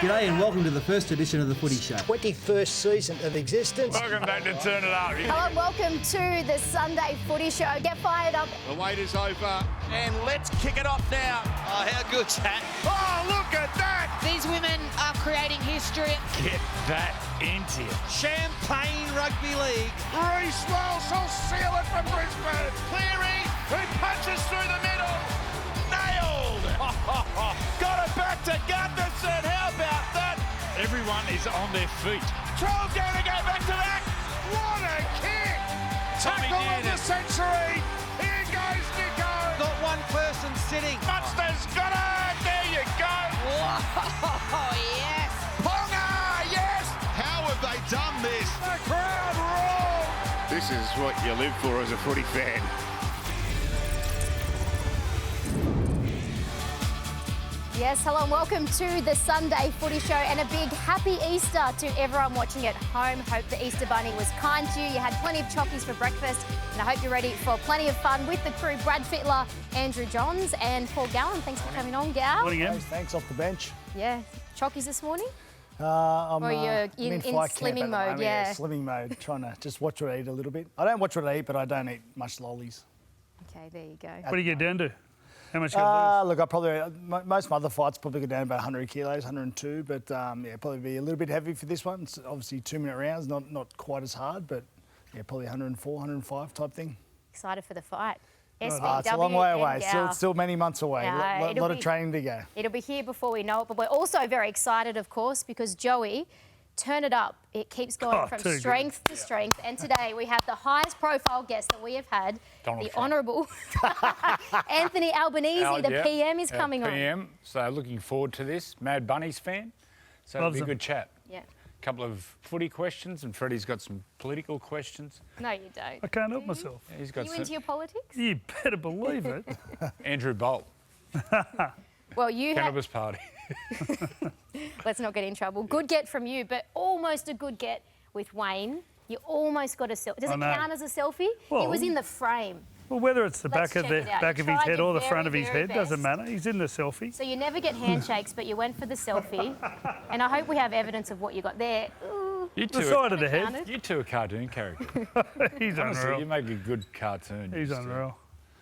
G'day and welcome to the first edition of the Footy Show. 21st season of existence. Welcome back to Turn It Up. Hello and welcome to the Sunday Footy Show. Get fired up. The wait is over, and let's kick it off now. Oh, how good's that? Oh, look at that! These women are creating history. Get that into you. Champagne Rugby League. Reece Welsh will seal it for Brisbane. Cleary, who punches through the middle. Nailed! Got it back to Gunderson. How about that? Everyone is on their feet. Troll's going to go back to back. What a kick! Tackle of the century. Here goes Nico. Got one person sitting. Munster's got it. There you go. Oh, yes. Ponga, yes. How have they done this? The crowd roar. This is what you live for as a footy fan. Yes, hello and welcome to the Sunday Footy Show and a big happy Easter to everyone watching at home. Hope the Easter Bunny was kind to you. You had plenty of chockies for breakfast and I hope you're ready for plenty of fun with the crew. Brad Fittler, Andrew Johns and Paul Gallen. Thanks for coming on, Gal. Morning, Em. Thanks, off the bench. Yeah, chockies this morning? I'm Or you're in flight camp slimming at the mode, moment, yeah. Slimming mode, trying to just watch what I eat a little bit. I don't watch what I eat, but I don't eat much lollies. Okay, there you go. What do you get down to? How much you lose? Look, I probably, most of my other fights probably go down about 100 kilos, 102, but yeah, probably be a little bit heavy for this one. It's obviously 2-minute rounds, not quite as hard, but yeah, probably 104, 105 type thing. Excited for the fight. It's a long way away, still many months away. No, A lot of training to go. It'll be here before we know it, but we're also very excited, of course, because Joey, turn it up. It keeps going from strength to strength. And today we have the highest profile guest that we have had, the Honourable Anthony Albanese. The PM is coming on. PM, so looking forward to this. Mad Bunnies fan, so it'll be a good chat. Yeah. A couple of footy questions, and Freddie's got some political questions. No, you don't. I can't help myself. Yeah, he's got You into your politics? You better believe it. Andrew Bolt, Well, you have... Cannabis Party. Let's not get in trouble. Good get from you, but almost a good get with Wayne. You almost got a selfie. Does it count as a selfie? Well, he was in the frame. Well, whether it's the Let's back of check it out. back You of his tried head your or the very, front of his very head, doesn't best. matter. He's in the selfie. So you never get handshakes, but you went for the selfie. And I hope we have evidence of what you got there. Ooh. You The two, side of the head. you two are cartoon characters. He's Honestly, unreal. you make a good cartoon. He's you two. unreal.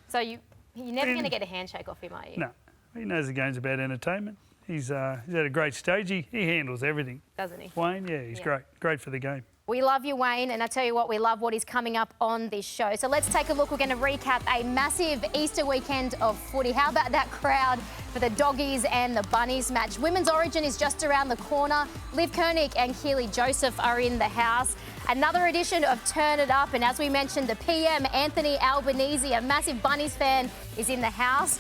So you're never going to get a handshake off him, are you? No, he knows the game's about entertainment. He's at a great stage. He handles everything. Doesn't he? Wayne, yeah, he's great. Great for the game. We love you, Wayne, and I tell you what, we love what is coming up on this show. So let's take a look. We're going to recap a massive Easter weekend of footy. How about that crowd for the Doggies and the Bunnies match? Women's Origin is just around the corner. Liv Koenig and Keely Joseph are in the house. Another edition of Turn It Up, and as we mentioned, the PM, Anthony Albanese, a massive Bunnies fan, is in the house.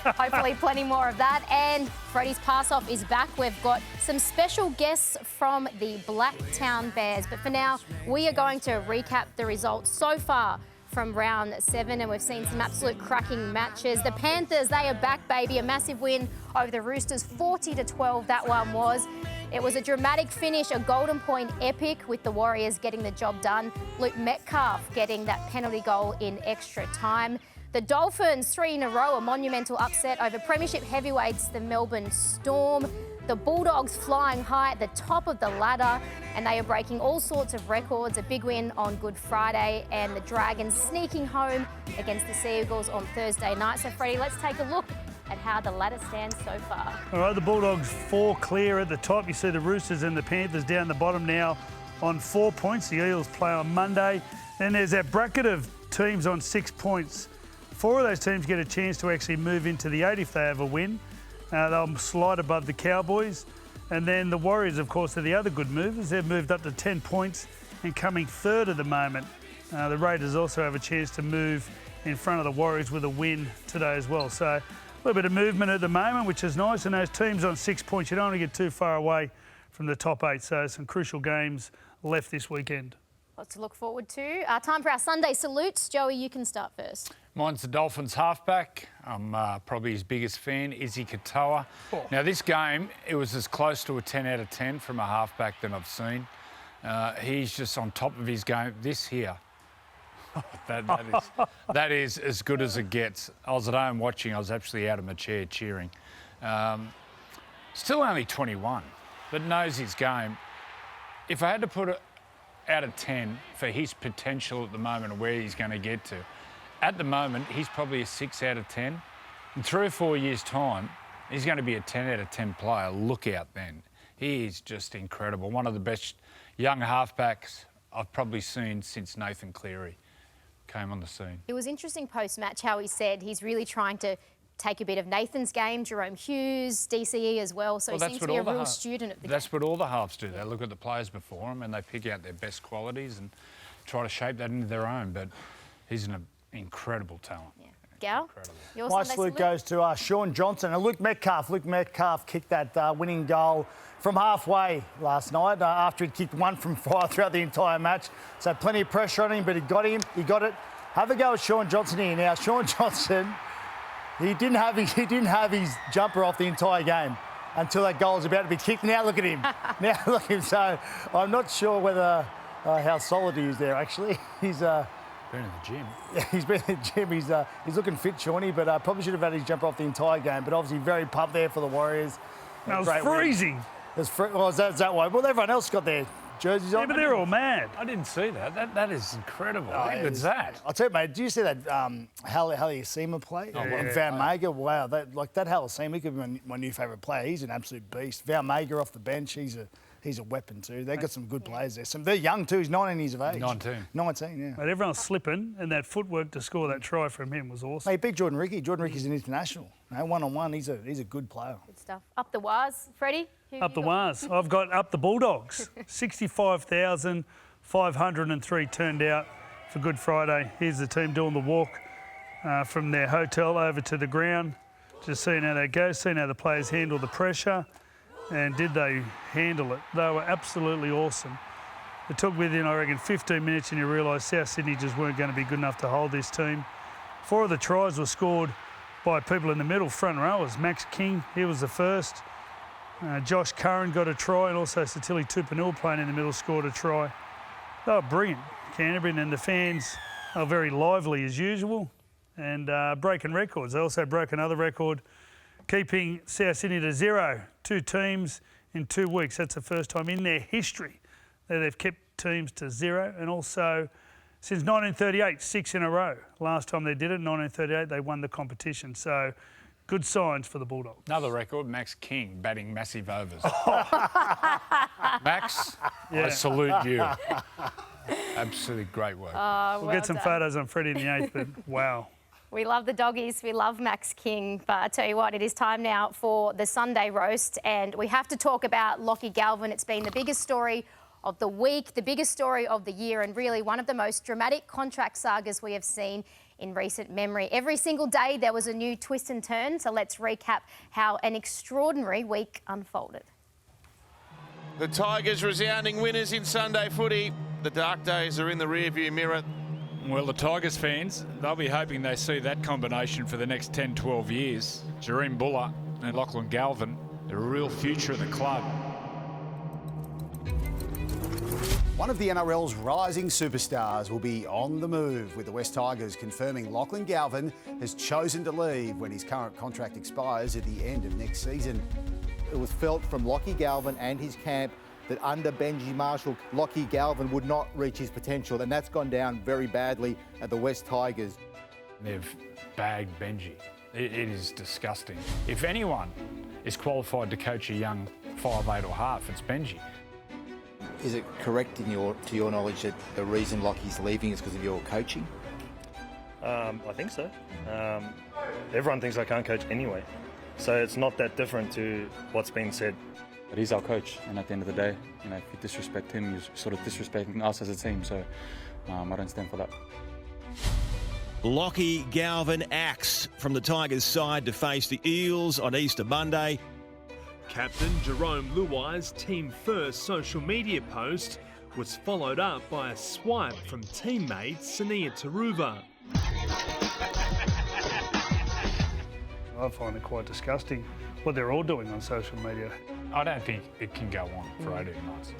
Hopefully plenty more of that. And Freddie's pass-off is back. We've got some special guests from the Blacktown Bears. But for now, we are going to recap the results so far from round 7, and we've seen some absolute cracking matches. The Panthers, they are back, baby. A massive win over the Roosters, 40-12 that one was. It was a dramatic finish, a golden point epic with the Warriors getting the job done. Luke Metcalf getting that penalty goal in extra time. The Dolphins, 3 in a row, a monumental upset over Premiership heavyweights, the Melbourne Storm. The Bulldogs flying high at the top of the ladder, and they are breaking all sorts of records. A big win on Good Friday, and the Dragons sneaking home against the Sea Eagles on Thursday night. So, Freddie, let's take a look at how the ladder stands so far. All right, the Bulldogs 4 clear at the top. You see the Roosters and the Panthers down the bottom now on 4 points. The Eels play on Monday. Then there's that bracket of teams on 6 points. 4 of those teams get a chance to actually move into the 8 if they have a win. They'll slide above the Cowboys. And then the Warriors, of course, are the other good movers. They've moved up to 10 points and coming third at the moment. The Raiders also have a chance to move in front of the Warriors with a win today as well. So a little bit of movement at the moment, which is nice. And those teams on 6 points, you don't want to get too far away from the top 8. So some crucial games left this weekend. Lots to look forward to. Time for our Sunday salutes. Joey, you can start first. Mine's the Dolphins halfback. I'm probably his biggest fan, Izzy Katoa. Now, this game, it was as close to a 10 out of 10 from a halfback than I've seen. He's just on top of his game. This here, that is as good as it gets. I was at home watching. I was actually out of my chair cheering. Still only 21. but knows his game. If I had to put it out of 10 for his potential at the moment and where he's going to get to, at the moment, he's probably a 6 out of 10. In 3 or 4 years' time, he's going to be a 10 out of 10 player. Look out then. He is just incredible. One of the best young halfbacks I've probably seen since Nathan Cleary came on the scene. It was interesting post-match how he said he's really trying to take a bit of Nathan's game, Jerome Hughes, DCE as well. So he seems to be a real student of the game. That's what all the halves do. They look at the players before them and they pick out their best qualities and try to shape that into their own. But he's an incredible talent. Yeah. Gal, Incredible. your My Sunday salute salute? goes to Sean Johnson and Luke Metcalf. Luke Metcalf kicked that winning goal from halfway last night after he'd kicked 1 from 5 throughout the entire match. So plenty of pressure on him, but he got him. He got it. Have a go at Sean Johnson here. Now, Sean Johnson, he didn't have his jumper off the entire game until that goal was about to be kicked. Now look at him. Now look at him. So I'm not sure whether how solid he is there, actually. He's... Been in the gym. Yeah, he's been in the gym. He's looking fit, Shawnee, but probably should have had his jumper off the entire game. But obviously very pumped there for the Warriors. It was Great win. freezing. Is that why? Well, everyone else got their jerseys on. Yeah, but they're all mad. I didn't see that. That is incredible. How good's that? I'll tell you, mate, do you see that Halasima play? Van Mega, wow. That Halasima could be my new favourite player. He's an absolute beast. Van Mega off the bench, he's a weapon too. They've got some good players there. They're young too. He's 19 years of age. 19, yeah. But everyone's slipping, and that footwork to score that try from him was awesome. Mate, big Jordan Ricky. Jordan Ricky's an international. One-on-one, he's a good player. Good stuff. Up the wires. Freddie? Up the wires. I've got up the Bulldogs. 65,503 turned out for Good Friday. Here's the team doing the walk from their hotel over to the ground. Just seeing how that goes, seeing how the players handle the pressure. And did they handle it? They were absolutely awesome. It took within, I reckon, 15 minutes and you realise South Sydney just weren't going to be good enough to hold this team. 4 of the tries were scored by people in the middle, front rowers. Max King, he was the first. Josh Curran got a try, and also Satili Tupanul playing in the middle scored a try. They were brilliant, Canterbury, and the fans are very lively as usual and breaking records. They also broke another record, keeping South Sydney to 0, 2 teams in 2 weeks. That's the first time in their history that they've kept teams to 0. And also, since 1938, 6 in a row. Last time they did it, 1938, they won the competition. So, good signs for the Bulldogs. Another record, Max King batting massive overs. Max, I salute you. Absolutely great work. We'll get some photos on Freddie in the 8th, but wow. We love the doggies. We love Max King. But I tell you what, it is time now for the Sunday roast. And we have to talk about Lachlan Galvin. It's been the biggest story of the week, the biggest story of the year, and really one of the most dramatic contract sagas we have seen in recent memory. Every single day there was a new twist and turn. So let's recap how an extraordinary week unfolded. The Tigers resounding winners in Sunday footy. The dark days are in the rearview mirror. Well, the Tigers fans, they'll be hoping they see that combination for the next 10, 12 years. Jareem Buller and Lachlan Galvin, the real future of the club. One of the NRL's rising superstars will be on the move, with the West Tigers confirming Lachlan Galvin has chosen to leave when his current contract expires at the end of next season. It was felt from Lachie Galvin and his camp that under Benji Marshall, Lachie Galvin would not reach his potential, and that's gone down very badly at the West Tigers. They've bagged Benji. It is disgusting. If anyone is qualified to coach a young 5'8" or half, it's Benji. Is it correct to your knowledge that the reason Lachie's leaving is because of your coaching? I think so. Everyone thinks I can't coach anyway, so it's not that different to what's been said. But he's our coach, and at the end of the day, if you disrespect him, you're sort of disrespecting us as a team. So I don't stand for that. Lachie Galvin acts from the Tigers' side to face the Eels on Easter Monday. Captain Jerome Luai's team first social media post was followed up by a swipe from teammate Sania Taruva. I find it quite disgusting what they're all doing on social media. I don't think it can go on for 18 months.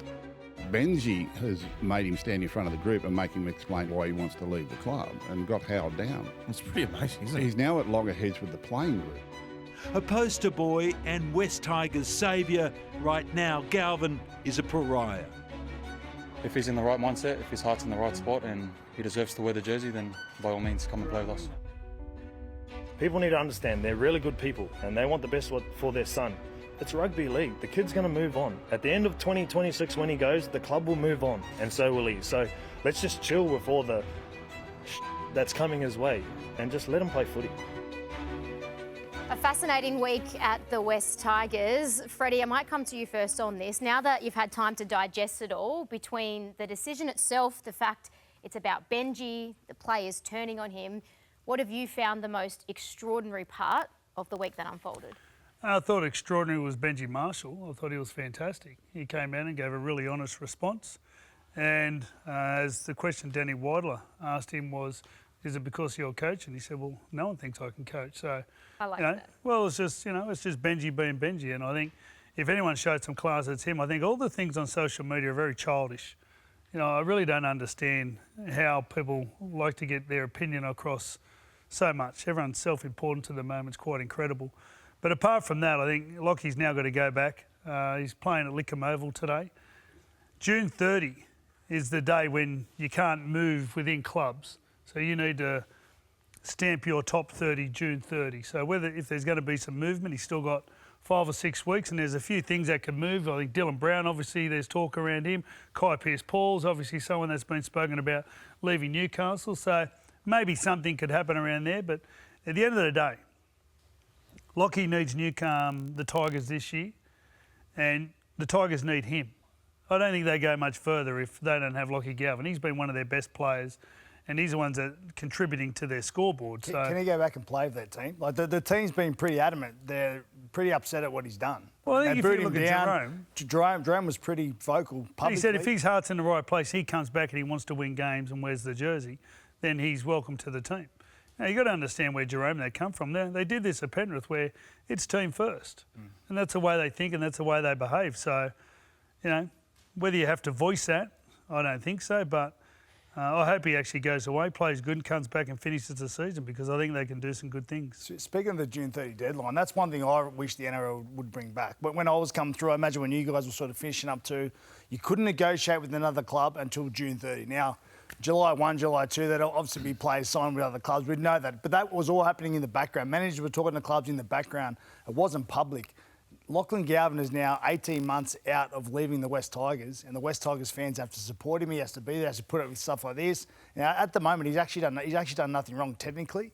Benji has made him stand in front of the group and make him explain why he wants to leave the club and got howled down. It's pretty amazing, isn't it? He's now at loggerheads with the playing group. a poster boy and West Tigers saviour. Right now, Galvin is a pariah. If he's in the right mindset, if his heart's in the right spot and he deserves to wear the jersey, then by all means come and play with us. People need to understand they're really good people and they want the best for their son. It's rugby league. The kid's going to move on. At the end of 2026 when he goes, the club will move on and so will he. So let's just chill with all the that's coming his way and just let him play footy. A fascinating week at the West Tigers. Freddie, I might come to you first on this. Now that you've had time to digest it all, between the decision itself, the fact it's about Benji, the players turning on him, what have you found the most extraordinary part of the week that unfolded? I thought extraordinary was Benji Marshall. I thought he was fantastic. He came out and gave a really honest response. And as the question Danny Wadler asked him was, is it because you're a coach? And he said, well, no one thinks I can coach. So, I like that. Well, it's just Benji being Benji. And I think if anyone showed some class, it's him. I think all the things on social media are very childish. I really don't understand how people like to get their opinion across so much. Everyone's self-important to the moment. It's quite incredible. But apart from that, I think Lockie's now got to go back. He's playing at Lickham Oval today. June 30 is the day when you can't move within clubs. So you need to stamp your top 30 June 30. So if there's going to be some movement, he's still got 5 or 6 weeks, and there's a few things that can move. I think Dylan Brown, obviously, there's talk around him. Kai Pearce-Paul's obviously someone that's been spoken about leaving Newcastle. So maybe something could happen around there. But at the end of the day, Lockie needs the Tigers this year, and the Tigers need him. I don't think they go much further if they don't have Lachlan Galvin. He's been one of their best players, and he's the ones that are contributing to their scoreboard. Can he go back and play for that team? Like the team's been pretty adamant. They're pretty upset at what he's done. Well, I think they if you look at Jerome was pretty vocal publicly. He said if his heart's in the right place, he comes back and he wants to win games and wears the jersey, then he's welcome to the team. Now, you've got to understand where Jerome they come from. They did this at Penrith where it's team first. And that's the way they think and that's the way they behave. So, whether you have to voice that, I don't think so. But I hope he actually goes away, plays good and comes back and finishes the season because I think they can do some good things. Speaking of the June 30 deadline, that's one thing I wish the NRL would bring back. But when I was coming through, I imagine when you guys were sort of finishing up too, you couldn't negotiate with another club until June 30. Now, July 1, July 2, there'll obviously be players signed with other clubs. We'd know that. But that was all happening in the background. Managers were talking to clubs in the background. It wasn't public. Lachlan Galvin is now 18 months out of leaving the West Tigers, and the West Tigers fans have to support him. He has to be there, he has to put up with stuff like this. Now, at the moment, he's actually done nothing wrong technically,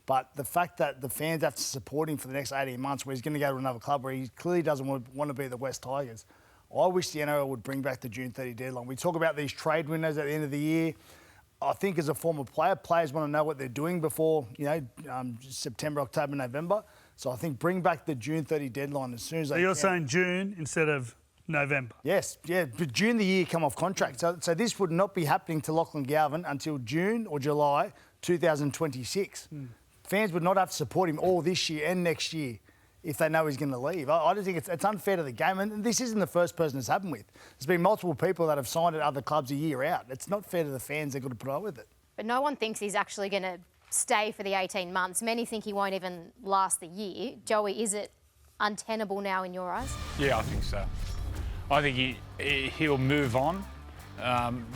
but the fact that the fans have to support him for the next 18 months, where he's going to go to another club where he clearly doesn't want to be the West Tigers, I wish the NRL would bring back the June 30 deadline. We talk about these trade windows at the end of the year. I think as a former player, players want to know what they're doing before, September, October, November. So I think bring back the June 30 deadline as soon as they can. So you're saying June instead of November? Yes, yeah. But June the year come off contract. So this would not be happening to Lachlan Galvin until June or July 2026. Fans would not have to support him all this year and next year if they know he's going to leave. I just think it's unfair to the game. And this isn't the first person it's happened with. There's been multiple people that have signed at other clubs a year out. It's not fair to the fans. They've got to put up with it. But no one thinks he's actually going to stay for the 18 months. Many think he won't even last the year. Joey, is it untenable now in your eyes? Yeah, I think so. I think he'll move on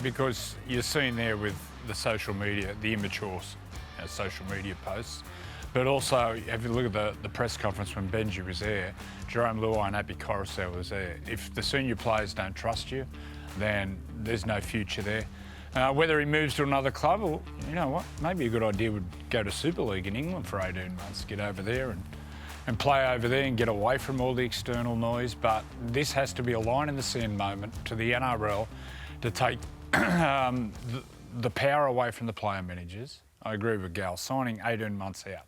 because you're seeing there with the social media, the immature social media posts. But also, if you look at the press conference when Benji was there, Jerome Luai and Happy Coruscant was there. If the senior players don't trust you, then there's no future there. Whether he moves to another club, or you know what, maybe a good idea would go to Super League in England for 18 months, get over there and play over there and get away from all the external noise. But this has to be a line in the sand moment to the NRL to take the power away from the player managers. I agree with Gal, signing 18 months out.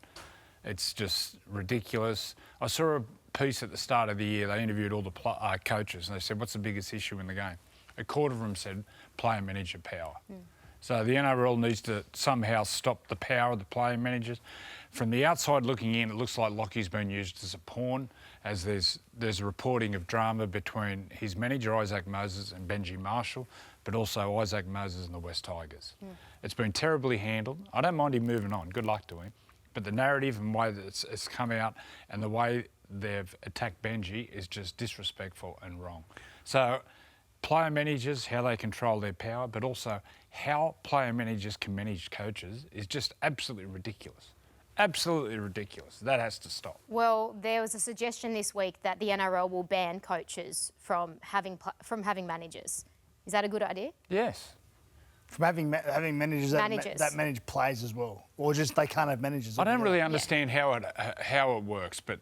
It's just ridiculous. I saw a piece at the start of the year, they interviewed all the coaches and they said, what's the biggest issue in the game? A quarter of them said player-manager power. So the NRL needs to somehow stop the power of the player managers. From the outside looking in, it looks like Lockie's been used as a pawn, as there's reporting of drama between his manager, Isaac Moses, and Benji Marshall, but also Isaac Moses and the West Tigers. It's been terribly handled. I don't mind him moving on. Good luck to him. But the narrative and way that it's come out and the way they've attacked Benji is just disrespectful and wrong. So player managers, how they control their power, but also how player managers can manage coaches is just absolutely ridiculous. Absolutely ridiculous. That has to stop. Well, there was a suggestion this week that the NRL will ban coaches from having managers. Is that a good idea? Yes. From having managers that manage players as well, or just they can't have managers. I don't really understand how it works, but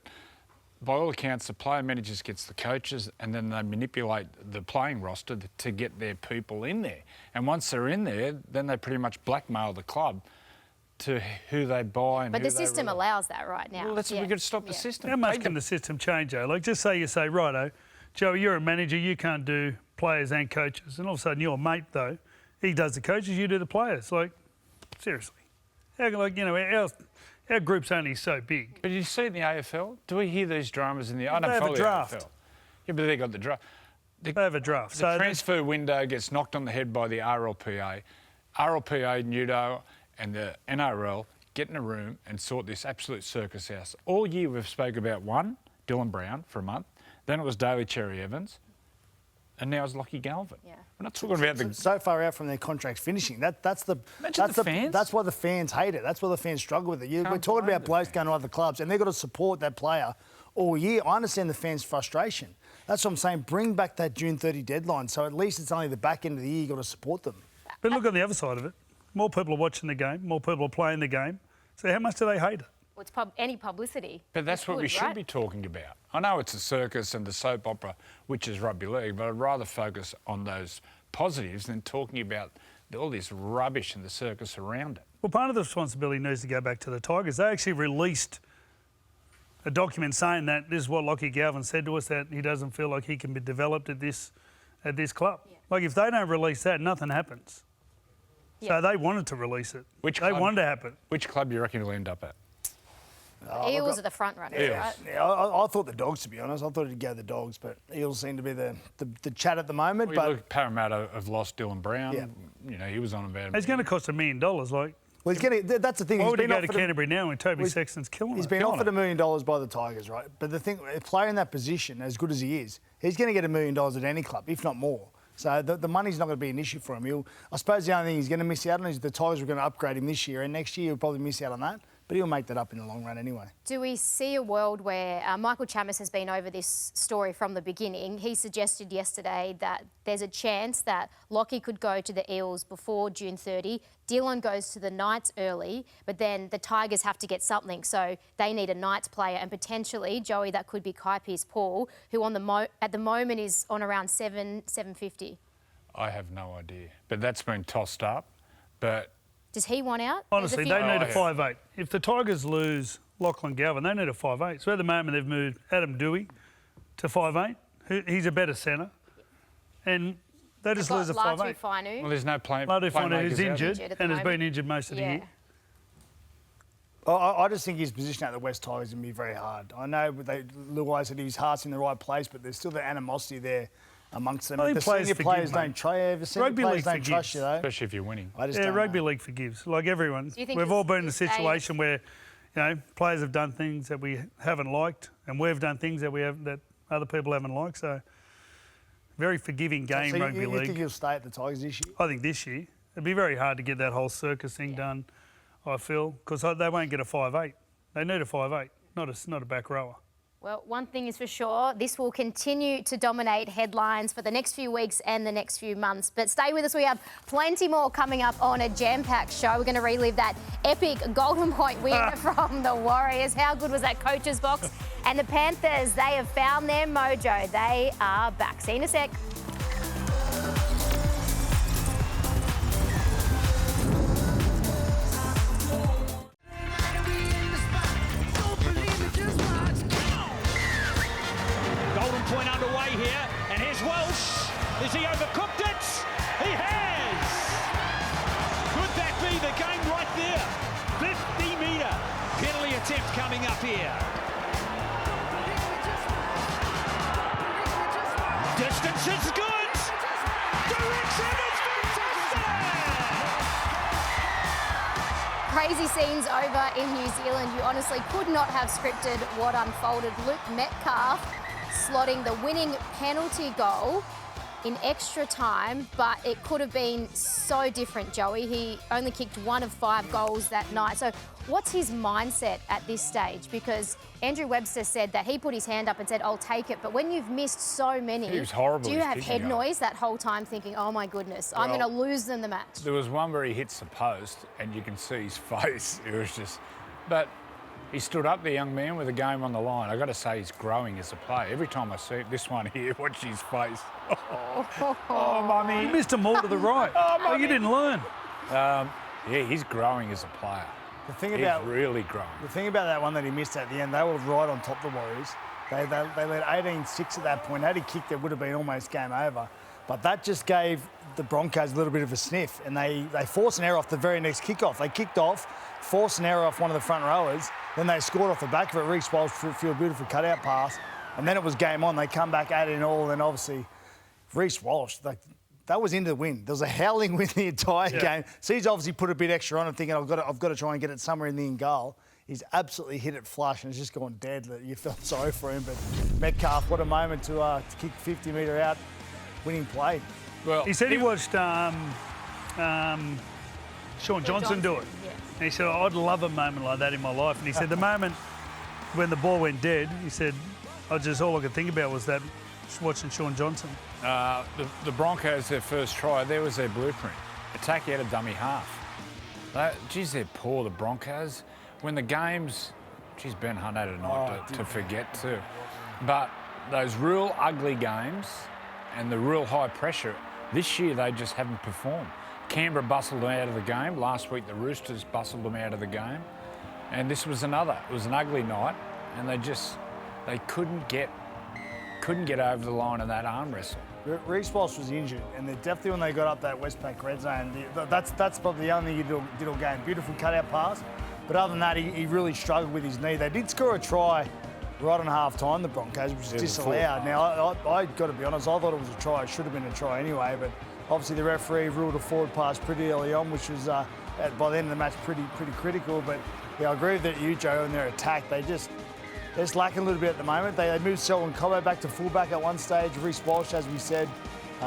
by all accounts, the player managers gets the coaches, and then they manipulate the playing roster to get their people in there. And once they're in there, then they pretty much blackmail the club to who they buy and but who the system allows that right now. Well, we've got to stop the system. How much can the system change, though? Like, just say you say, righto, Joe, you're a manager, you can't do players and coaches. And all of a sudden, your mate, though, he does the coaches, you do the players. Like, seriously. Our group's only so big. But you see in the AFL, do we hear these dramas in the... I don't They have follow a the draft. AFL. Yeah, but they got the draft. They have a draft. The transfer window gets knocked on the head by the RLPA. RLPA, Nudo and the NRL get in a room and sort this absolute circus house. All year we've spoke about one, Dylan Brown, for a month. Then it was Daly Cherry Evans. And now it's Lachlan Galvin. Yeah. We're not talking about the... So far out from their contracts finishing. That's the fans. That's why the fans hate it. That's why the fans struggle with it. We're talking about blokes going to other clubs and they've got to support that player all year. I understand the fans' frustration. That's what I'm saying. Bring back that June 30 deadline so at least it's only the back end of the year you've got to support them. But look on the other side of it. More people are watching the game. More people are playing the game. So how much do they hate it? Well, it's any publicity. But that's what we should be talking about. I know it's a circus and the soap opera, which is rugby league, but I'd rather focus on those positives than talking about all this rubbish and the circus around it. Well, part of the responsibility needs to go back to the Tigers. They actually released a document saying that this is what Lachlan Galvin said to us, that he doesn't feel like he can be developed at this club. Yeah. Like, if they don't release that, nothing happens. Yeah. So they wanted to release it. They wanted to happen. Which club do you reckon he'll end up at? Eels are the front runners, right? Yeah, I thought the Dogs, to be honest. I thought he'd go the Dogs, but Eels seem to be the chat at the moment. Well, look, Parramatta have lost Dylan Brown. Yeah. You know, he was on about... It's going to cost $1 million, like... Well, that's the thing. Why would he go to Canterbury now when Toby Sexton's killing it? He's been offered $1 million by the Tigers, right? But the thing, a player in that position, as good as he is, he's going to get $1 million at any club, if not more. So the money's not going to be an issue for him. I suppose the only thing he's going to miss out on is the Tigers are going to upgrade him this year, and next year he'll probably miss out on that. But he'll make that up in the long run anyway. Do we see a world where Michael Chammas has been over this story from the beginning? He suggested yesterday that there's a chance that Lockie could go to the Eels before June 30. Dylan goes to the Knights early, but then the Tigers have to get something. So they need a Knights player, and potentially, Joey, that could be Kai Pearce-Paul, who at the moment is on around $750. I have no idea. But that's been tossed up. But... Does he want out? Honestly, they need a 5'8". If the Tigers lose Lachlan Galvin, they need a 5'8". So at the moment, they've moved Adam Dewey to 5'8". He's a better centre. And they just lose a 5'8". Well, there's no play. Latu Fainu, who's injured and has been injured most of the year. I just think his position at the West Tigers is going to be very hard. I know Luai said his heart's in the right place, but there's still the animosity there amongst them. The senior players don't trust you, though. Especially if you're winning. Rugby league forgives. Like everyone, we've all been in a situation where, players have done things that we haven't liked, and we've done things that other people haven't liked. So, very forgiving game, rugby league. You think he'll stay at the Tigers this year? I think this year. It'd be very hard to get that whole circus thing done, I feel, because they won't get a 5'8". They need a 5'8", not a back rower. Well, one thing is for sure, this will continue to dominate headlines for the next few weeks and the next few months. But stay with us, we have plenty more coming up on a jam-packed show. We're going to relive that epic Golden Point win from the Warriors. How good was that coach's box? And the Panthers, they have found their mojo. They are back. See you in a sec. Point underway here, and here's Welsh. Has he overcooked it? He has! Could that be the game right there? 50-metre penalty attempt coming up here. Distance is good! Direction is fantastic! crazy scenes over in New Zealand. You honestly could not have scripted what unfolded. Luke Metcalf slotting the winning penalty goal in extra time, but it could have been so different, Joey. He only kicked 1 of 5 goals that night. So what's his mindset at this stage? Because Andrew Webster said that he put his hand up and said, I'll take it. But when you've missed so many, He was horrible. do you have head noise that whole time thinking, oh my goodness, I'm going to lose them the match? There was one where he hits the post and you can see his face. It was just... But he stood up, the young man, with a game on the line. I got to say, he's growing as a player. Every time I see it, this one here, watch his face. Oh, mummy. You missed them all to the right. Oh, you didn't learn. Yeah, he's growing as a player. The thing He's about really growing. The thing about that one that he missed at the end, they were right on top of the Warriors. They led 18-6 at that point. Had he kicked, it would have been almost game over. But that just gave the Broncos a little bit of a sniff, and they forced an error off the very next kickoff. They kicked off, forced an error off one of the front rowers, then they scored off the back of it. Reece Walsh threw a beautiful cutout pass, and then it was game on. They come back, 8-all, and obviously Reece Walsh, that was into the wind. There was a howling wind the entire game. So he's obviously put a bit extra on and thinking, I've got to try and get it somewhere in the in goal. He's absolutely hit it flush and it's just gone dead. You felt sorry for him, but Metcalf, what a moment to kick 50-metre out, winning play. Well, he said he watched Sean Johnson do it. Yeah. And he said, I'd love a moment like that in my life. And he said the moment when the ball went dead, he said, all I could think about was that, just watching Sean Johnson. The Broncos, their first try, there was their blueprint. Attack out a dummy half. Geez, they're poor, the Broncos. When the games, geez, Ben Hunt had a night to forget too. But those real ugly games and the real high pressure, this year they just haven't performed. Canberra bustled them out of the game. Last week the Roosters bustled them out of the game. And this was another. It was an ugly night and they couldn't get over the line in that arm wrestle. Reece Walsh was injured, and definitely when they got up that Westpac red zone, that's probably the only thing he did all game. Beautiful cutout pass, but other than that, he really struggled with his knee. They did score a try right on half-time, the Broncos, which is disallowed. Now, I got to be honest, I thought it was a try. It should have been a try anyway, but obviously the referee ruled a forward pass pretty early on, which was, by the end of the match, pretty critical. But, yeah, I agree with you, Joe, in their attack. They're just lacking a little bit at the moment. They moved Selwyn Cobbo back to fullback at one stage. Reece Walsh, as we said,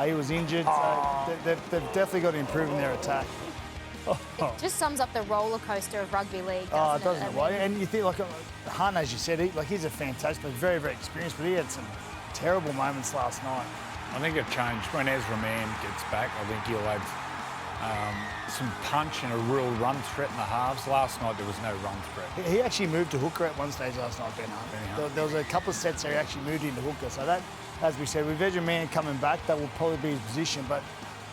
he was injured. So they've definitely got to improve in their attack. It just sums up the roller coaster of rugby league. Doesn't it? And you think, Hunt, as you said, he's a fantastic, very, very experienced, but he had some terrible moments last night. I think it changed when Ezra Mann gets back. I think he'll have some punch and a real run threat in the halves. Last night there was no run threat. He actually moved to hooker at one stage last night, Ben Hunt. There was a couple of sets there he actually moved into hooker. So that, as we said, with Ezra Mann coming back, that will probably be his position. But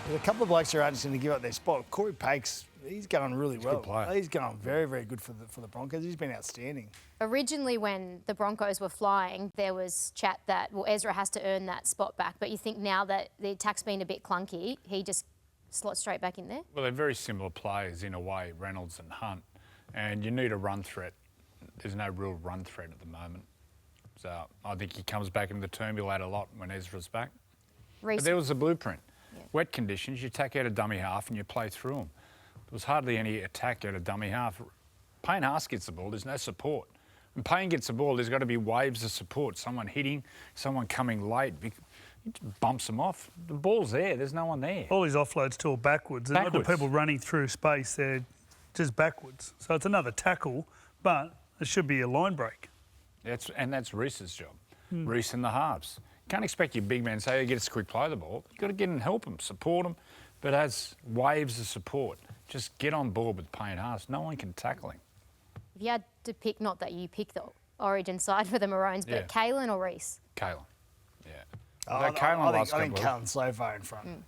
there's a couple of blokes who are just going to give up their spot. Corey Pakes, he's going really well. Good player. He's going very, very good for the Broncos. He's been outstanding. Originally, when the Broncos were flying, there was chat that, Ezra has to earn that spot back. But you think now that the attack's been a bit clunky, he just slots straight back in there? Well, they're very similar players in a way, Reynolds and Hunt. And you need a run threat. There's no real run threat at the moment. So I think he comes back into the team. He'll add a lot when Ezra's back. But there was a blueprint. Yeah. Wet conditions, you attack out a dummy half and you play through them. There was hardly any attack out a dummy half. Payne Haas gets the ball, there's no support. When Payne gets the ball, there's got to be waves of support. Someone hitting, someone coming late. He just bumps them off. The ball's there, there's no one there. All his offloads to all backwards. They're not the people running through space, they're just backwards. So it's another tackle, but it should be a line break. That's Reece's job. Reece in the halves. Can't expect your big man to say, oh, get us a quick play of the ball. You've got to get in and help him, support him, but as waves of support. Just get on board with Payne Haas. No one can tackle him. If you had to pick, not that you picked the origin side for the Maroons, but Kalen or Reece? Kalen, yeah. I think Kalen's so far in front.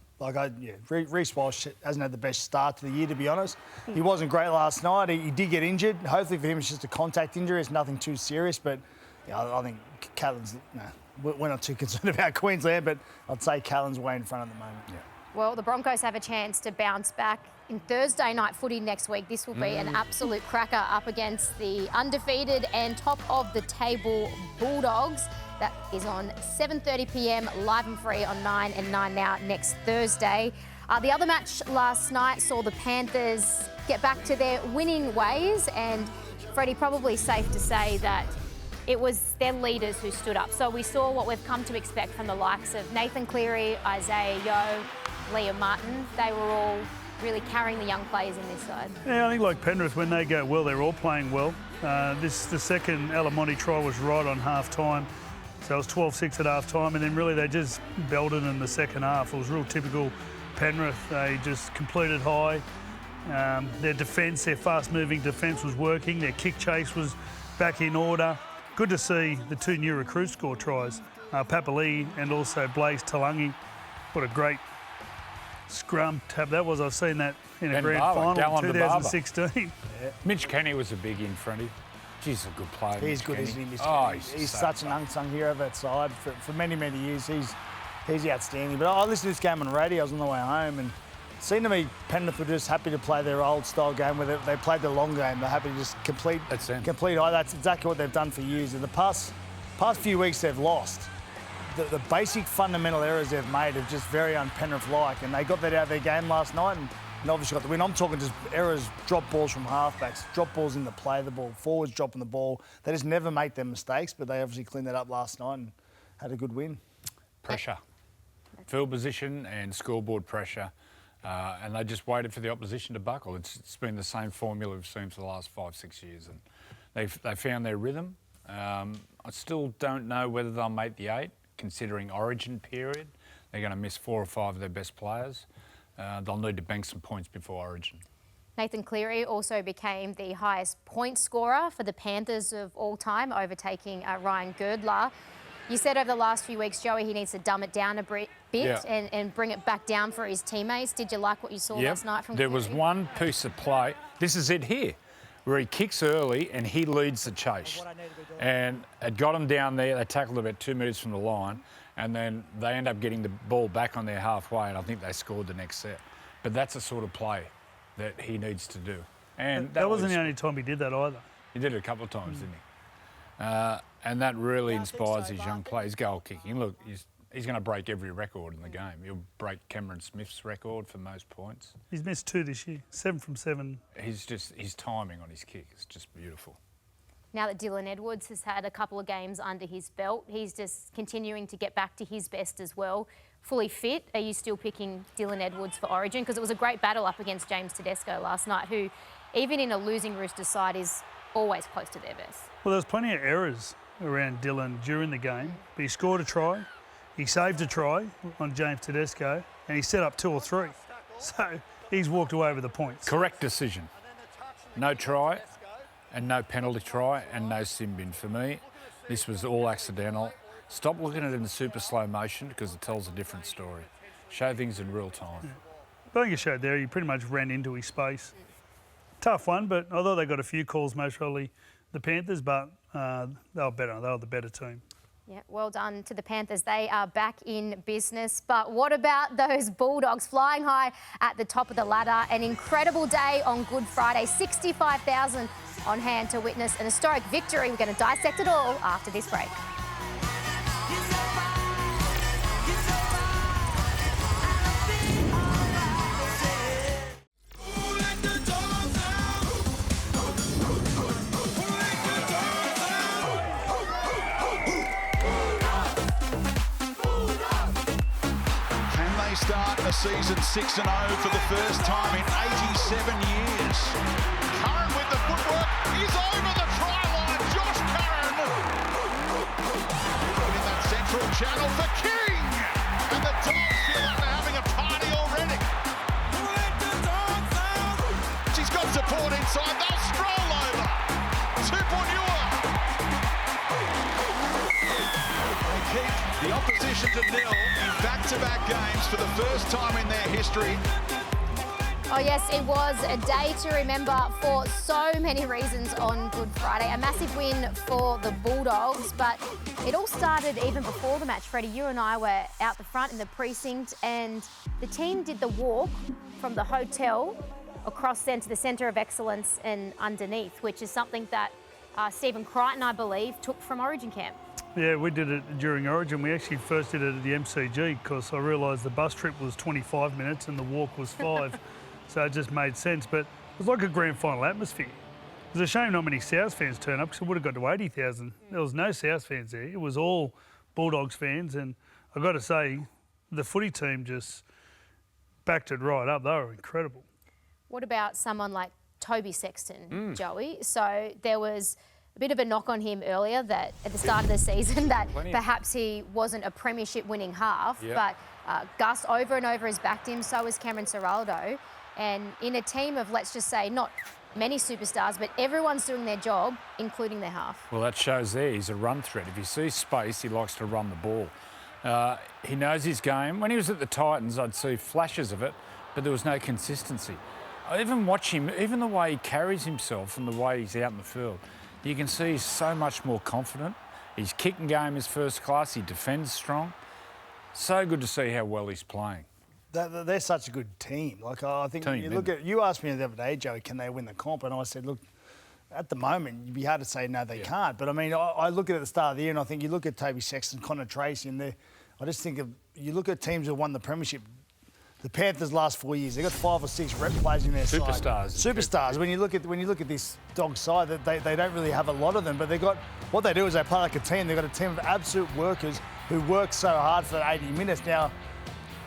Reece Walsh hasn't had the best start to the year, to be honest. He wasn't great last night. He did get injured. Hopefully for him it's just a contact injury. It's nothing too serious, but I think Kalen's... We're not too concerned about Queensland, but I'd say Kalen's way in front at the moment. Yeah. Well, the Broncos have a chance to bounce back in Thursday night footy next week. This will be an absolute cracker up against the undefeated and top of the table Bulldogs. That is on 7:30 p.m, live and free on 9 and 9 Now next Thursday. The other match last night saw the Panthers get back to their winning ways. And Freddie, probably safe to say that it was their leaders who stood up. So we saw what we've come to expect from the likes of Nathan Cleary, Isaiah Yeo, Liam Martin. They were all really carrying the young players in this side. Yeah, I think like Penrith, when they go well, they're all playing well. The second Alamonte try was right on half-time. So it was 12-6 at half-time, and then really they just belted in the second half. It was real typical Penrith. They just completed high. Their defence, their fast-moving defence was working. Their kick chase was back in order. Good to see the two new recruits score tries. Papali'i and also Blaise Talangi. What a great scrum tab that was. I've seen that in a grand final in 2016. Yeah. Mitch Kenny was a big in, Freddie. He's a good player. He's good, isn't he, Mitch Oh, Kenny? He's such an unsung hero of that side for many, many years. He's outstanding. But I listened to this game on radio. I was on the way home, and it seemed to me Penrith were just happy to play their old style game where they played the long game. They're happy to just complete. That's exactly what they've done for years. In the past few weeks, they've lost. The basic fundamental errors they've made are just very un-Penrith-like, and they got that out of their game last night and obviously got the win. I'm talking just errors, drop balls from halfbacks, drop balls in the play, the ball, forwards dropping the ball. They just never make their mistakes, but they obviously cleaned that up last night and had a good win. Pressure. Field position and scoreboard pressure, and they just waited for the opposition to buckle. It's been the same formula we've seen for the last 5-6 years, and they found their rhythm. I still don't know whether they'll make the 8. Considering Origin period, they're going to miss 4 or 5 of their best players. They'll need to bank some points before Origin. Nathan Cleary also became the highest point scorer for the Panthers of all time, overtaking Ryan Girdler. You said over the last few weeks, Joey, he needs to dumb it down a bit and bring it back down for his teammates. Did you like what you saw last night from Cleary? There was one piece of play. This is it here, where he kicks early and he leads the chase. And it got him down there. They tackled about 2 metres from the line, and then they end up getting the ball back on their halfway, and I think they scored the next set. But that's the sort of play that he needs to do. And that wasn't the only time he did that either. He did it a couple of times, didn't he? And that really inspires his young players. Goal kicking. Look, he's going to break every record in the game. He'll break Cameron Smith's record for most points. He's missed 2 this year, 7 from 7. His timing on his kick is just beautiful. Now that Dylan Edwards has had a couple of games under his belt, he's just continuing to get back to his best as well. Fully fit, are you still picking Dylan Edwards for Origin? Because it was a great battle up against James Tedesco last night, who, even in a losing Roosters side, is always close to their best. Well, there's plenty of errors around Dylan during the game, but he scored a try, he saved a try on James Tedesco, and he set up 2 or 3. So he's walked away with the points. Correct decision. No try. And no penalty try and no sin bin. For me, this was all accidental. Stop looking at it in super slow motion because it tells a different story. Show things in real time. Yeah. I think it showed there, he pretty much ran into his space. Tough one, but I thought they got a few calls, most probably the Panthers, but they were better. They were the better team. Yeah, well done to the Panthers. They are back in business. But what about those Bulldogs flying high at the top of the ladder? An incredible day on Good Friday. 65,000 on hand to witness an historic victory. We're going to dissect it all after this break. Start a season 6-0 for the first time in 87 years. Curran with the footwork, he's over the try line. Josh Curran in that central channel for King, and the Dogs feel like they're having a party already. She's got support inside. They'll stroll over. Tupouniua. They keep the opposition to nil in back-to-back games for the first time in their history. Oh yes, it was a day to remember for so many reasons on Good Friday. A massive win for the Bulldogs, but it all started even before the match. Freddie, you and I were out the front in the precinct, and the team did the walk from the hotel across then to the Centre of Excellence and underneath, which is something that Stephen Crichton, I believe, took from Origin camp. Yeah, we did it during Origin. We actually first did it at the MCG because I realised the bus trip was 25 minutes and the walk was 5. So it just made sense. But It was like a grand final atmosphere. It was a shame not many South fans turned up because it would have got to 80,000. There was no South fans there. It was all Bulldogs fans, and I've got to say, the footy team just backed it right up. They were incredible. What about someone like Toby Sexton, Joey? So there was a bit of a knock on him earlier that at the start of the season that perhaps he wasn't a premiership winning half, but Gus over and over has backed him, so has Cameron Ciraldo. And in a team of, let's just say, not many superstars, but everyone's doing their job, including their half. Well, that shows there he's a run threat. If he sees space, he likes to run the ball. He knows his game. When he was at the Titans, I'd see flashes of it, but there was no consistency. I even watch him, even the way he carries himself and the way he's out in the field, you can see he's so much more confident. His kicking game is first class. He defends strong. So good to see how well he's playing. They're such a good team. Like, I think you asked me the other day, Joey, can they win the comp? And I said, look, at the moment, it'd be hard to say no, they can't. But I mean, I look at the start of the year, and I think you look at Toby Sexton, Connor Tracy, and I just think you look at teams that won the premiership. The Panthers last 4 years, they got 5 or 6 rep players in their side. Superstars. When you look at this dog side, they don't really have a lot of them, but what they do is they play like a team. They've got a team of absolute workers who work so hard for 80 minutes. Now,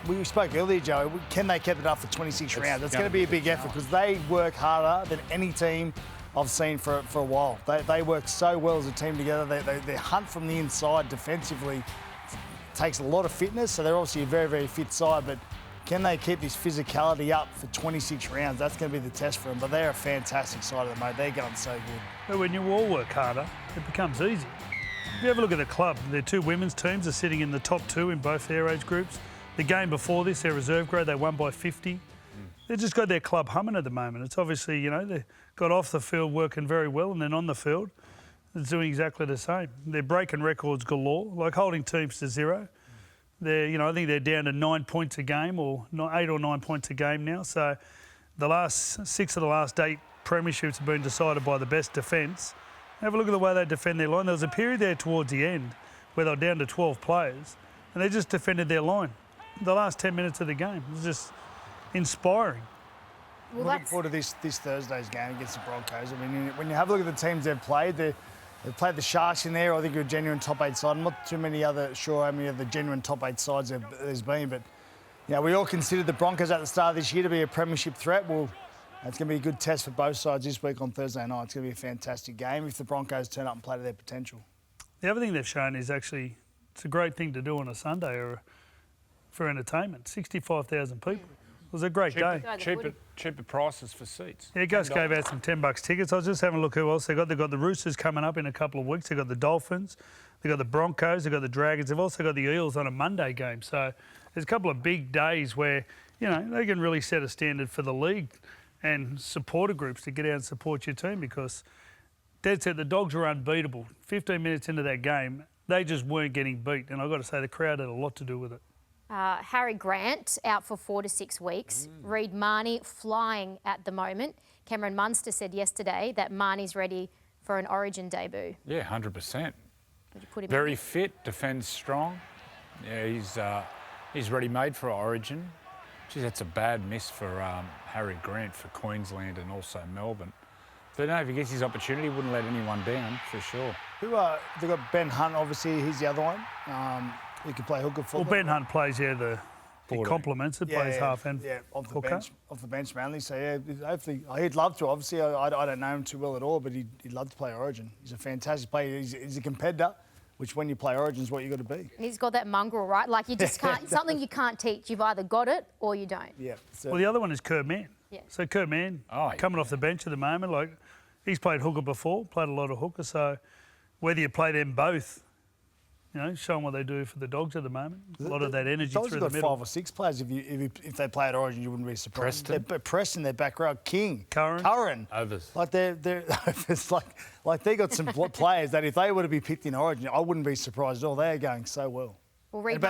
we spoke earlier, Joe. Can they keep it up for 26 rounds? It's going to be a big effort because they work harder than any team I've seen for a while. They work so well as a team together. They hunt from the inside defensively. It takes a lot of fitness, so they're obviously a very, very fit side, but can they keep this physicality up for 26 rounds? That's going to be the test for them. But they're a fantastic side of the mate. They're going so good. But when you all work harder, it becomes easy. If you have a look at the club, their 2 women's teams are sitting in the top 2 in both their age groups. The game before this, their reserve grade, they won by 50. They've just got their club humming at the moment. It's obviously, they've got off the field working very well, and then on the field, it's doing exactly the same. They're breaking records galore, like holding teams to 0. I think they're down to 9 points a game, or 8 or 9 points a game now. So the last 6 of the last 8 premierships have been decided by the best defence. Have a look at the way they defend their line. There was a period there towards the end where they were down to 12 players, and they just defended their line. The last 10 minutes of the game. It was just inspiring. Well, looking forward to this Thursday's game against the Broncos. I mean, when you have a look at the teams they've played the Sharks in there. I think they're a genuine top 8 side. I'm not too many sure how many of the genuine top 8 sides there's been, but we all considered the Broncos at the start of this year to be a premiership threat. Well, it's going to be a good test for both sides this week on Thursday night. It's going to be a fantastic game if the Broncos turn up and play to their potential. The other thing they've shown is actually it's a great thing to do on a Sunday or for entertainment. 65,000 people. It was a great day. Cheaper prices for seats. Yeah, Gus gave out some $10 tickets. I was just having a look who else they got. They've got the Roosters coming up in a couple of weeks. They've got the Dolphins. They've got the Broncos. They've got the Dragons. They've also got the Eels on a Monday game. So there's a couple of big days where, they can really set a standard for the league and supporter groups to get out and support your team because, Dad said, the Dogs were unbeatable. 15 minutes into that game, they just weren't getting beat. And I've got to say, the crowd had a lot to do with it. Harry Grant out for 4 to 6 weeks. Reid Marnie flying at the moment. Cameron Munster said yesterday that Marnie's ready for an Origin debut. Yeah, 100%. Put him Very fit, defends strong. Yeah, he's ready-made for Origin. Geez, that's a bad miss for Harry Grant for Queensland and also Melbourne. But no, if he gets his opportunity, he wouldn't let anyone down for sure. They've got Ben Hunt, obviously, he's the other one. He can play hooker for them. Well, Ben Hunt plays, he complements it, plays half and off the bench mainly. So, hopefully, he'd love to. Obviously, I don't know him too well at all, but he'd love to play Origin. He's a fantastic player. He's a competitor, which when you play Origin is what you've got to be. He's got that mongrel, right? Like, you just can't, something you can't teach. You've either got it or you don't. Yeah. Well, the other one is Kurt Mann. Yeah. So, Kurt Mann, coming off the bench at the moment, he's played hooker before, played a lot of hooker. So, whether you play them both, showing what they do for the Dogs at the moment. A lot of that energy through the middle. They've got 5 or 6 players. If they play at Origin, you wouldn't be surprised. Preston, their back row, King, Curran. Overs. Like they're overs. Like they got some players that if they were to be picked in Origin, I wouldn't be surprised at all. They are going so well. At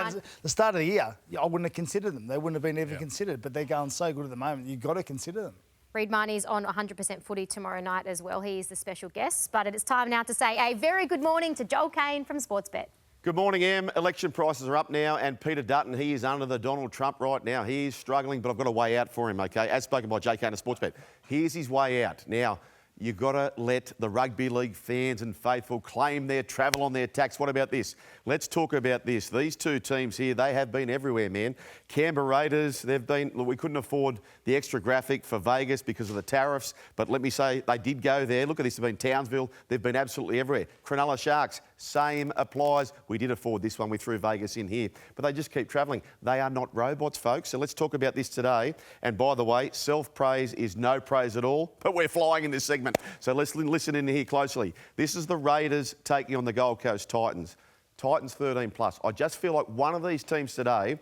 the start of the year, I wouldn't have considered them. They wouldn't have been even considered. But they're going so good at the moment. You've got to consider them. Reid Marnie's on 100% Footy tomorrow night as well. He is the special guest. But it is time now to say a very good morning to Joel Kane from Sportsbet. Good morning, Em. Election prices are up now, and Peter Dutton, he is under the Donald Trump right now. He is struggling, but I've got a way out for him, OK? As spoken by JK and Sportsbet. Here's his way out. Now, you've got to let the rugby league fans and faithful claim their travel on their tax. What about this? Let's talk about this. These two teams here, they have been everywhere, man. Canberra Raiders, we couldn't afford the extra graphic for Vegas because of the tariffs, but let me say, they did go there. Look at this, they've been Townsville. They've been absolutely everywhere. Cronulla Sharks, same applies. We did afford this one. We threw Vegas in here, but they just keep travelling. They are not robots, folks. So let's talk about this today. And by the way, self-praise is no praise at all, but we're flying in this segment. So let's listen in here closely. This is the Raiders taking on the Gold Coast Titans. Titans 13 plus. I just feel like one of these teams today,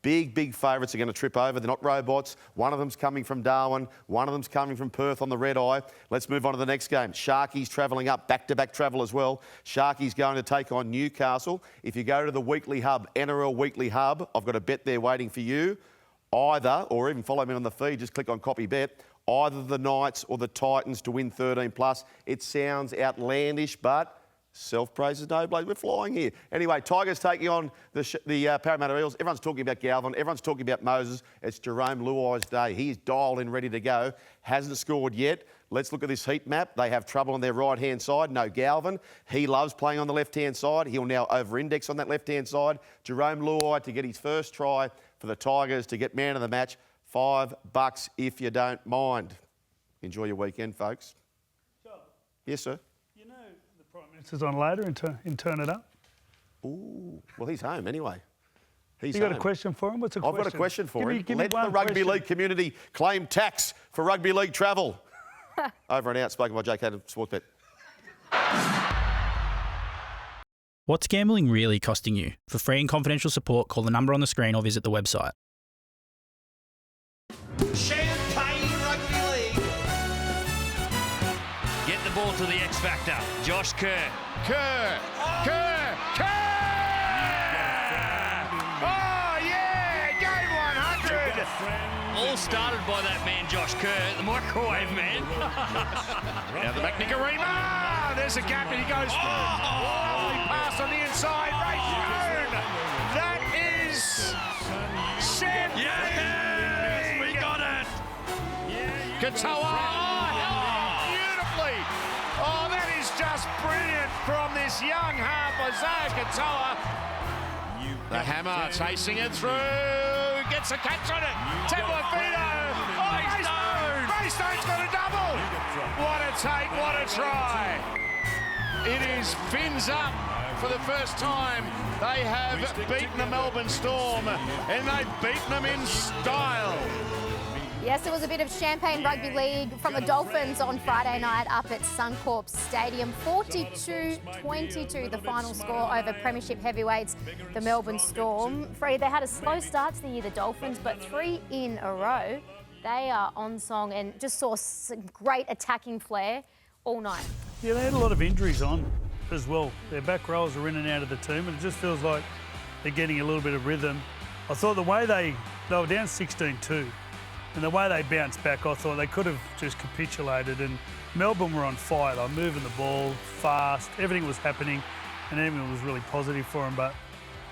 big favourites, are going to trip over. They're not robots. One of them's coming from Darwin. One of them's coming from Perth on the red eye. Let's move on to the next game. Sharkies travelling up, back-to-back travel as well. Sharkies going to take on Newcastle. If you go to the Weekly Hub, NRL Weekly Hub, I've got a bet there waiting for you. Either, or even follow me on the feed, just click on copy bet. Either the Knights or the Titans to win 13 plus. It sounds outlandish, but self-praise is no blame. We're flying here. Anyway, Tigers taking on the Parramatta Eels. Everyone's talking about Galvin. Everyone's talking about Moses. It's Jerome Luai's day. He's dialed in, ready to go. Hasn't scored yet. Let's look at this heat map. They have trouble on their right-hand side. No Galvin. He loves playing on the left-hand side. He'll now over-index on that left-hand side. Jerome Luai to get his first try for the Tigers to get man of the match. $5 if you don't mind. Enjoy your weekend, folks. Sure. Yes, sir. You know the Prime Minister's on later in Turn It Up? Ooh, well, he's home anyway. You got a question for him? What's a question? I've got a question for him. Give Let the rugby league community claim tax for rugby league travel. Over and out, spoken by JK and Sportsbet. What's gambling really costing you? For free and confidential support, call the number on the screen or visit the website. Champagne Rugby League. Get the ball to the X Factor. Josh Kerr. Kerr! Oh, yeah! Game 100! All started by that man, Josh Kerr, the microwave man. Now the back, Nicarima! There's a gap and he goes. Lovely pass on the inside. Ray Stone! That is champagne! Yes, we got it! Katoa! Held beautifully! Oh, that is just brilliant from this young half, Isaiah Katoa. The hammer chasing it through. Gets a catch on it. Tabuafino. Oh, Ray Stone's got a double. What a take, what a try. It is fins up for the first time. They have beaten the Melbourne Storm, and they've beaten them in style. Yes, there was a bit of champagne rugby league from the Dolphins on Friday night up at Suncorp Stadium. 42-22, the final score over Premiership heavyweights, the Melbourne Storm. Freddie, they had a slow start to the year, the Dolphins, but 3 in a row. They are on song and just saw some great attacking flair all night. Yeah, they had a lot of injuries on as well. Their back rows are in and out of the team, and it just feels like they're getting a little bit of rhythm. I thought the way they were down 16-2. And the way they bounced back, I thought they could have just capitulated. And Melbourne were on fire. They were moving the ball fast. Everything was happening, and everything was really positive for them. But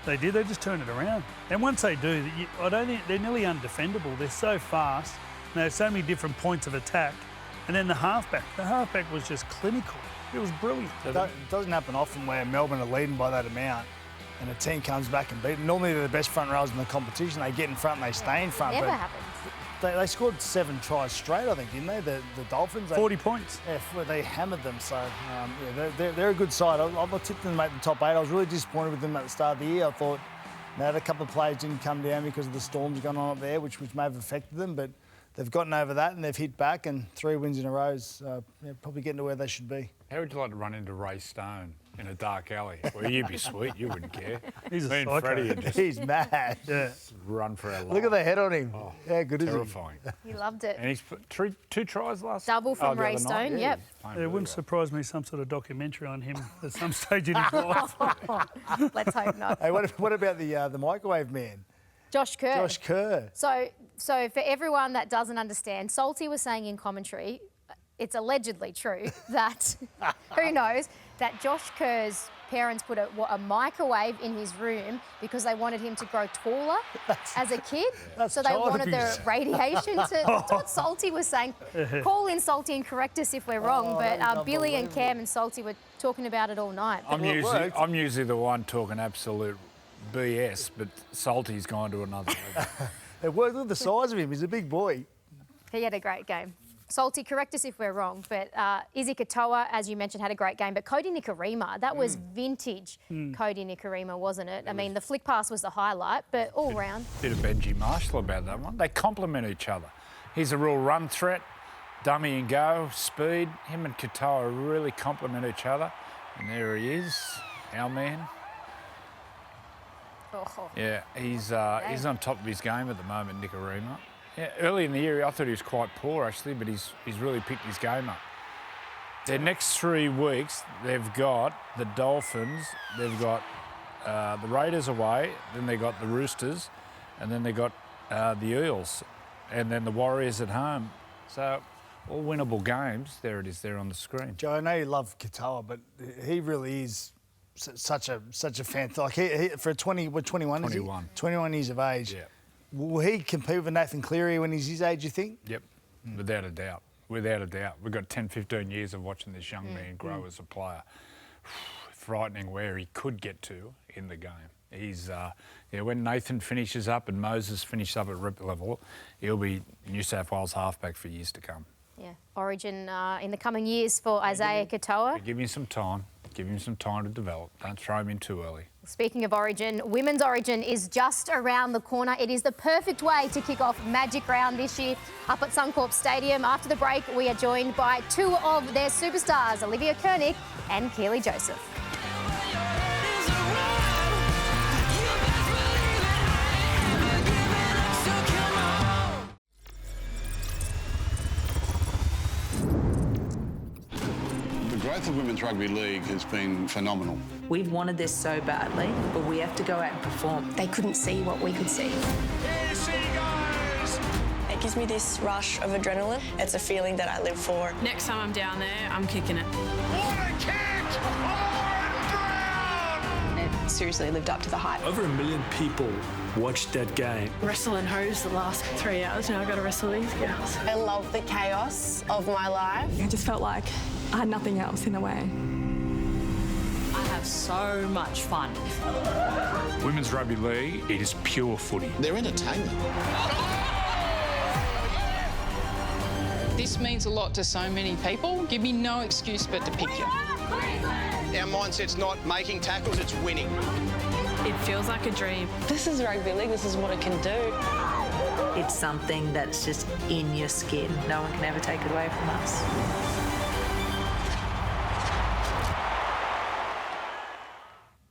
they did. They just turned it around. And once they do, I don't think they're nearly undefendable. They're so fast. And they have so many different points of attack. And then the halfback was just clinical. It was brilliant. It doesn't happen often where Melbourne are leading by that amount, and a team comes back and beat them. Normally they're the best front rows in the competition. They get in front and they stay in front. Never happens. They scored 7 tries straight, I think, didn't they? The Dolphins. 40 points. Yeah, they hammered them. So, they're a good side. I tipped them at the top 8. I was really disappointed with them at the start of the year. I thought they had a couple of players didn't come down because of the storms going on up there, which may have affected them. But they've gotten over that and they've hit back, and 3 wins in a row is probably getting to where they should be. How would you like to run into Ray Stone in a dark alley? Well, you'd be sweet. You wouldn't care. He's Me a and psycho. Freddie would just He's mad. Yeah. run for our life. Look at the head on him. Oh, How good is he? terrifying. He loved it. And he's put 2 tries last. Double from the Ray other night. Stone, Yeah, yep. he's playing It really wouldn't well. surprise me some sort of documentary on him at some stage in his life. Let's hope not. Hey, what about the microwave man? Josh Kerr. Josh Kerr. So for everyone that doesn't understand, Salty was saying in commentary, it's allegedly true that, who knows, that Josh Kerr's parents put a microwave in his room because they wanted him to grow taller as a kid. So they wanted the radiation to... That's what Salty was saying. Call in, Salty, and correct us if we're wrong. But Billy and Cam and Salty were talking about it all night. I'm usually the one talking absolute BS, but Salty's gone to another level. It worked with the size of him. He's a big boy. He had a great game. Salty, correct us if we're wrong, but Izzy Katoa, as you mentioned, had a great game. But Cody Nikorima, that was vintage Cody Nikorima, wasn't it? I mean, the flick pass was the highlight, but all round. Bit of Benji Marshall about that one. They complement each other. He's a real run threat, dummy and go, speed. Him and Katoa really complement each other. And there he is, our man. Oh. Yeah, he's on top of his game at the moment, Nikorima. Yeah, early in the year, I thought he was quite poor, actually, but he's really picked his game up. Their next 3 weeks, they've got the Dolphins, they've got the Raiders away, then they got the Roosters, and then they got the Eels, and then the Warriors at home. So, all winnable games. There it is there on the screen. Joe, I know you love Katoa, but he really is such a fan. Like he for 21, 21. Is he? 21 years of age. Yeah. Will he compete with Nathan Cleary when he's his age, you think? Yep, without a doubt. Without a doubt. We've got 10, 15 years of watching this young man grow as a player. Frightening where he could get to in the game. He's, when Nathan finishes up and Moses finishes up at rep level, he'll be New South Wales halfback for years to come. Yeah, Origin in the coming years for Isaiah Katoa. Give him some time. Give him some time to develop. Don't throw him in too early. Speaking of Origin, Women's Origin is just around the corner. It is the perfect way to kick off Magic Round this year up at Suncorp Stadium. After the break, we are joined by 2 of their superstars, Olivia Koenig and Keely Joseph. The growth of Women's Rugby League has been phenomenal. We've wanted this so badly, but we have to go out and perform. They couldn't see what we could see. Here she goes! It gives me this rush of adrenaline. It's a feeling that I live for. Next time I'm down there, I'm kicking it. What a kick! It seriously lived up to the hype. Over 1 million people watched that game. Wrestling hose the last 3 hours. Now I've got to wrestle these girls. I love the chaos of my life. I just felt like I had nothing else in a way. I have so much fun. Women's Rugby League, it is pure footy. They're entertainment. This means a lot to so many people. Give me no excuse but to pick you. Our mindset's not making tackles, it's winning. It feels like a dream. This is rugby league. This is what it can do. It's something that's just in your skin. No one can ever take it away from us.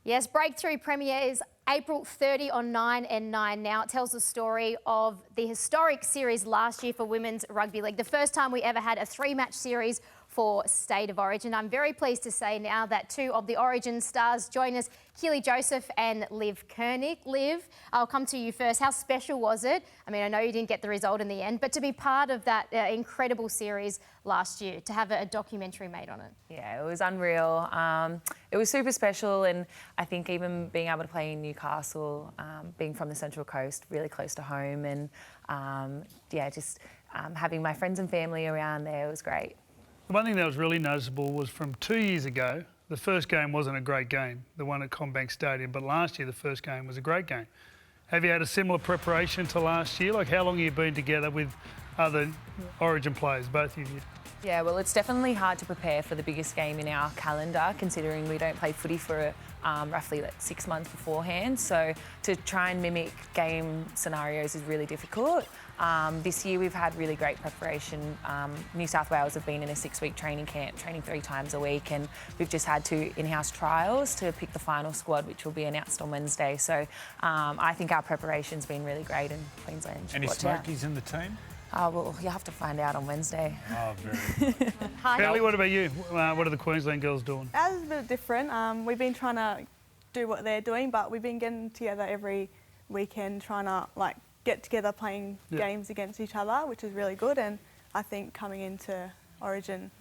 Yes, Breakthrough premieres April 30 on 9 and 9 now. It tells the story of the historic series last year for Women's Rugby League. The first time we ever had a 3-match series for State of Origin. I'm very pleased to say now that 2 of the Origin stars join us, Keely Joseph and Liv Koenig. Liv, I'll come to you first. How special was it? I mean, I know you didn't get the result in the end, but to be part of that incredible series last year, to have a documentary made on it. Yeah, it was unreal. It was super special, and I think even being able to play in Newcastle, being from the Central Coast, really close to home, and having my friends and family around there was great. The one thing that was really noticeable was from 2 years ago, the first game wasn't a great game, the one at Combank Stadium, but last year the first game was a great game. Have you had a similar preparation to last year? Like, how long have you been together with other Origin players, both of you? Yeah, well, it's definitely hard to prepare for the biggest game in our calendar, considering we don't play footy for roughly 6 months beforehand. So to try and mimic game scenarios is really difficult. This year we've had really great preparation. New South Wales have been in a 6-week training camp, training 3 times a week, and we've just had 2 in-house trials to pick the final squad, which will be announced on Wednesday. So I think our preparation's been really great in Queensland. Any Smokies in the team? Well, you'll have to find out on Wednesday. Oh, very good. Kelly, what about you? What are the Queensland girls doing? Ours is a bit different. We've been trying to do what they're doing, but we've been getting together every weekend, trying to get together playing games against each other, which is really good. And I think coming into Origin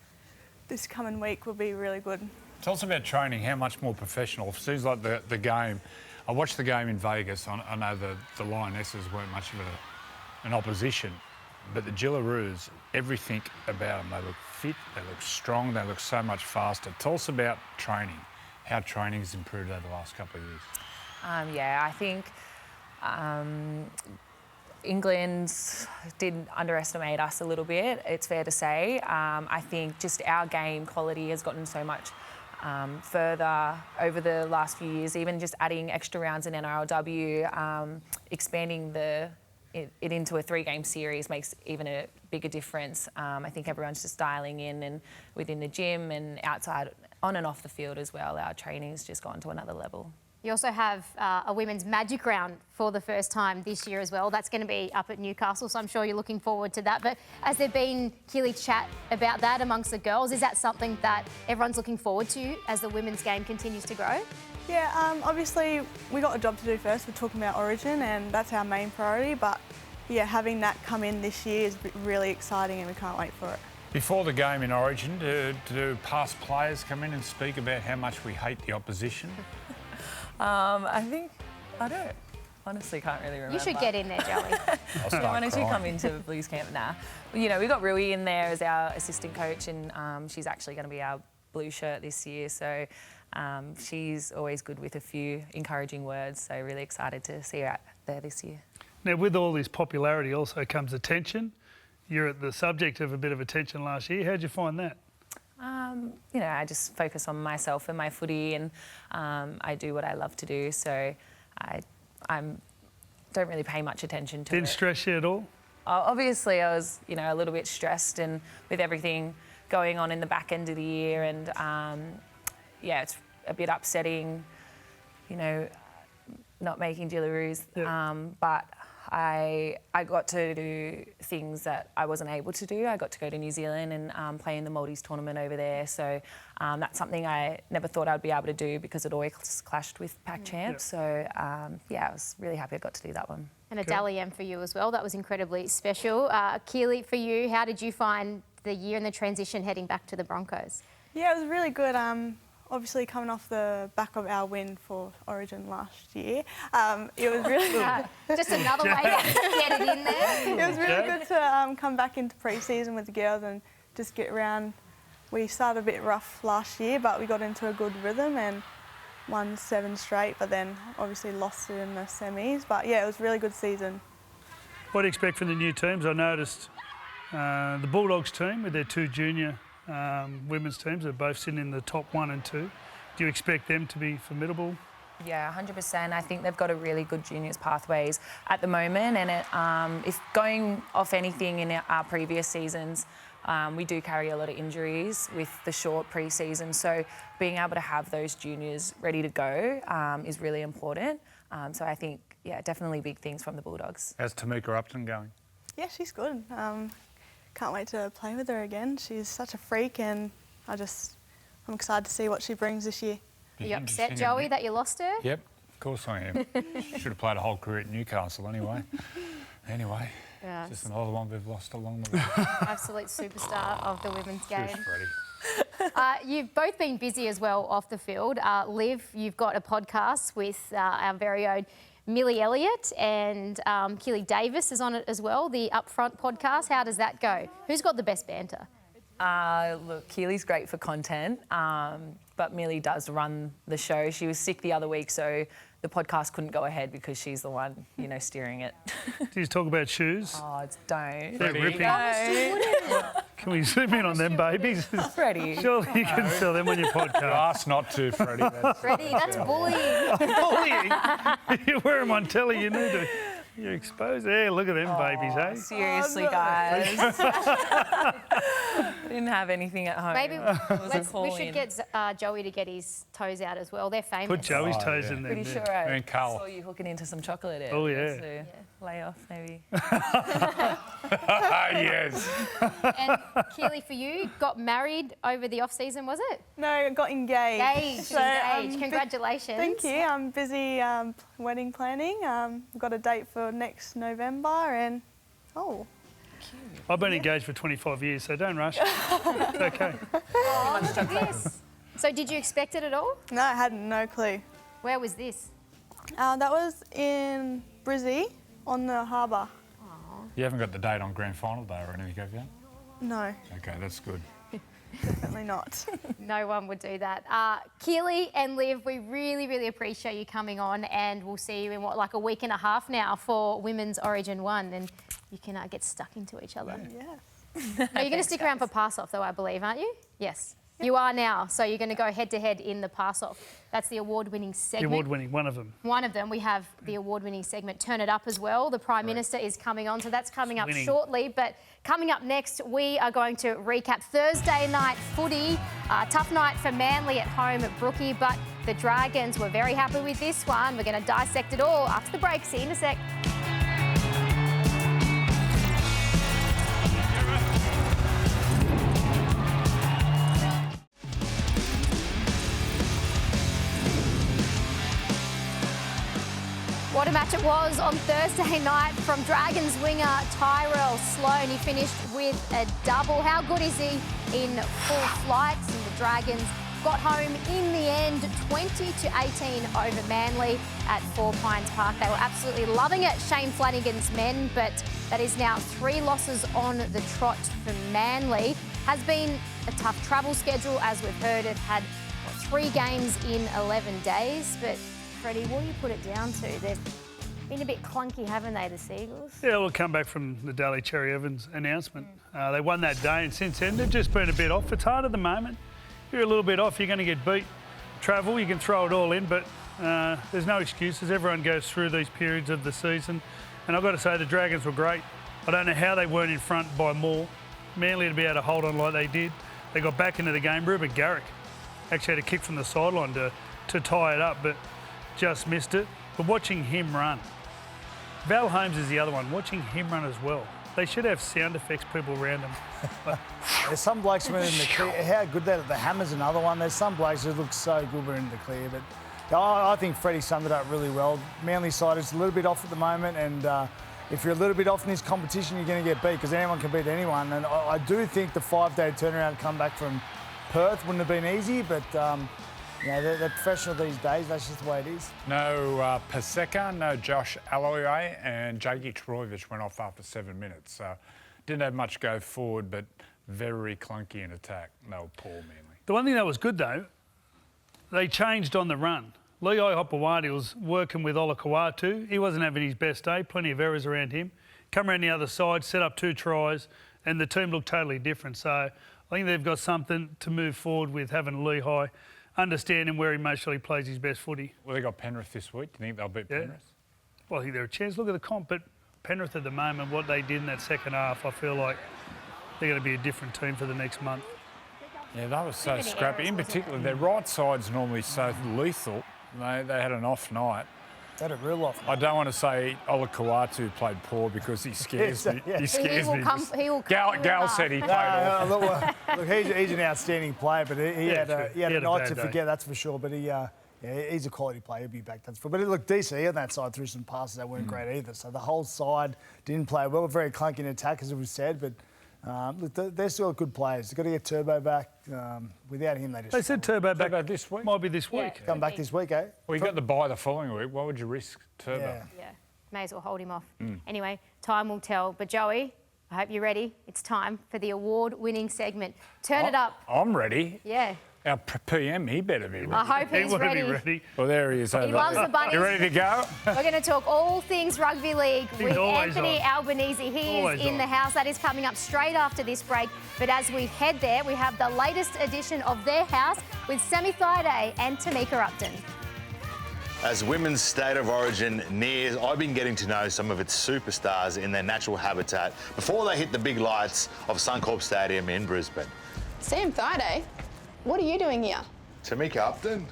this coming week will be really good. Tell us about training. How much more professional? It seems like the game. I watched the game in Vegas. I know the Lionesses weren't much of an opposition, but the Gillaroos, everything about them, they look fit, they look strong, they look so much faster. Tell us about training, how training has improved over the last couple of years. I think England did underestimate us a little bit, it's fair to say. I think just our game quality has gotten so much further over the last few years, even just adding extra rounds in NRLW, expanding it into a 3-game series makes even a bigger difference. I think everyone's just dialing in, and within the gym and outside, on and off the field as well, our training's just gone to another level. You also have a women's magic round for the first time this year as well. That's going to be up at Newcastle, so I'm sure you're looking forward to that. But has there been, Keely, chat about that amongst the girls? Is that something that everyone's looking forward to as the women's game continues to grow? Yeah, obviously we got a job to do first. We're talking about Origin, and that's our main priority. But yeah, having that come in this year is really exciting, and we can't wait for it. Before the game in Origin, do past players come in and speak about how much we hate the opposition? I don't honestly can't really remember. You should get in there, Joey. Why don't you come into Blues camp now? You know, we got Rui in there as our assistant coach, and she's actually going to be our blue shirt this year. So she's always good with a few encouraging words. So really excited to see her out there this year. Now, with all this popularity also comes attention. You're at the subject of a bit of attention last year. How'd you find that? I just focus on myself and my footy, and I do what I love to do. So I don't really pay much attention to it. Didn't stress you at all? Obviously, I was, a little bit stressed, and with everything going on in the back end of the year, and it's a bit upsetting, not making Gillaroos. But I got to do things that I wasn't able to do. I got to go to New Zealand and play in the Maltese tournament over there. So that's something I never thought I'd be able to do because it always clashed with Pac Champs. So I was really happy I got to do that one. And a Dally M for you as well. That was incredibly special. Keely, for you, how did you find the year and the transition heading back to the Broncos? Yeah, it was really good. Obviously, coming off the back of our win for Origin last year, it was really just another way to get it in there. It was really good to come back into pre-season with the girls and just get around. We started a bit rough last year, but we got into a good rhythm and won 7 straight, but then obviously lost it in the semis. But yeah, it was a really good season. What do you expect from the new teams? I noticed the Bulldogs team with their 2 junior women's teams are both sitting in the top 1 and 2. Do you expect them to be formidable? Yeah, 100%. I think they've got a really good juniors pathways at the moment, and if going off anything in our previous seasons, we do carry a lot of injuries with the short pre-season, so being able to have those juniors ready to go is really important. So I think, definitely big things from the Bulldogs. How's Tamika Upton going? Yeah, she's good. Can't wait to play with her again. She's such a freak, and I'm excited to see what she brings this year. Are you upset, Joey, that you lost her? Yep, of course I am. Should have played a whole career at Newcastle anyway. Just another one we've lost along the way. Absolute superstar of the women's game. Cheers, Freddie. You've both been busy as well off the field. Liv, you've got a podcast with our very own Millie Elliott, and Keely Davis is on it as well, the Upfront podcast. How does that go? Who's got the best banter? Look, Keely's great for content, but Millie does run the show. She was sick the other week, so the podcast couldn't go ahead because she's the one, steering it. Do you talk about shoes? Oh, don't. They're ripping. Can we zoom in on them babies? Freddie. Surely you can sell them on your podcast. You asked not to, Freddie. Freddie, that's bullying. Bullying? You wear them on telly, you need to. You're exposed. Yeah, look at them babies, eh? Seriously, guys. Didn't have anything at home. Maybe we should get Joey to get his toes out as well. They're famous. Put Joey's toes in there. Pretty sure I saw you hooking into some chocolate there. Oh, yeah. So lay off, maybe. Yes. And Keely, for you, got married over the off-season, was it? No, I got engaged. Engaged. Congratulations. Thank you. I'm busy wedding planning. We've got a date for next November, and I've been engaged for 25 years, so don't rush. It's okay. Oh, look at this. So did you expect it at all? No, I had no clue. Where was this? That was in Brizzy on the harbour. You haven't got the date on grand final day or anything, have you? No, Okay, that's good. definitely not. No one would do that. Keely and Liv, we really, really appreciate you coming on, and we'll see you in like a week and a half now for Women's Origin 1, and you can get stuck into each other. Yeah. No, you're going to stick around for pass-off though, I believe, aren't you? Yes. You are now, so you're going to go head-to-head in the pass-off. That's the award-winning segment. The award-winning, one of them. One of them. We have the award-winning segment, Turn It Up, as well. The Prime Minister is coming on, so that's coming up shortly. But coming up next, we are going to recap Thursday night footy. Tough night for Manly at home at Brookie, but the Dragons were very happy with this one. We're going to dissect it all after the break. See you in a sec. What a match it was on Thursday night from Dragons winger Tyrell Sloan. He finished with a double. How good is he in full flights? And the Dragons got home in the end, 20-18 over Manly at Four Pines Park. They were absolutely loving it, Shane Flanagan's men, but that is now 3 losses on the trot for Manly. Has been a tough travel schedule, as we've heard. It had 3 games in 11 days, but Freddie, what do you put it down to? They've been a bit clunky, haven't they, the Seagulls? Yeah, we'll come back from the Daly Cherry Evans announcement. They won that day, and since then they've just been a bit off. It's hard at the moment. You're a little bit off, you're going to get beat. Travel, you can throw it all in, but there's no excuses. Everyone goes through these periods of the season. And I've got to say, the Dragons were great. I don't know how they weren't in front by more. Manly to be able to hold on like they did. They got back into the game. Ruben Garrick actually had a kick from the sideline to tie it up, but just missed it. But watching him run, Val Holmes is the other one, watching him run as well. They should have sound effects people around them. There's some blokes when in the clear. How good that the Hammer's another one. There's some blokes who look so good when in the clear. But I think Freddie summed it up really well. Manly side is a little bit off at the moment, and if you're a little bit off in this competition, you're going to get beat because anyone can beat anyone. And I do think the 5-day turnaround comeback from Perth wouldn't have been easy, but you know, they're professional these days. That's just the way it is. No Paseka, no Josh Aloiai, and Jakey Trbojevic went off after 7 minutes. So didn't have much go forward, but very clunky in attack. They were poor, Manly. The one thing that was good, though, they changed on the run. Leoi Hopewadi was working with Olakau'atu. He wasn't having his best day, plenty of errors around him. Come around the other side, set up 2 tries, and the team looked totally different. So I think they've got something to move forward with, having Lehi understanding where he most surely plays his best footy. Well, they got Penrith this week. Do you think they'll beat Penrith? Well, I think they're a chance. Look at the comp, but Penrith at the moment, what they did in that second half, I feel like they're going to be a different team for the next month. Yeah, they were so scrappy. In particular, their right side's normally so lethal. They had an off night. They had a real off night. I don't want to say Olakau'atu played poor because he scares me. He scares me. Gal said he played awful. Look, he's an outstanding player, but he had a night to forget, that's for sure. But he's a quality player. He'll be back, that's for. But look, DC on that side threw some passes that weren't great either. So the whole side didn't play well. Very clunky in attack, as it was said, but. Look, they're still good players. They've got to get Turbo back. Without him, they said Turbo back this week. Might be this week. Come back this week, eh? Well, you got the bye the following week. Why would you risk Turbo? Yeah. May as well hold him off. Anyway, time will tell. But Joey, I hope you're ready. It's time for the award-winning segment. Turn it up. I'm ready. Yeah. Our PM, he better be ready. I hope he's ready. Well, there he is. He loves the bunnies. You ready to go? We're going to talk all things rugby league with Anthony Albanese. He Always is in the house. That is coming up straight after this break. But as we head there, we have the latest edition of Their House with Sammy Thaiday and Tamika Upton. As Women's State of Origin nears, I've been getting to know some of its superstars in their natural habitat before they hit the big lights of Suncorp Stadium in Brisbane. Sam Thaiday? What are you doing here? Tamika Upton?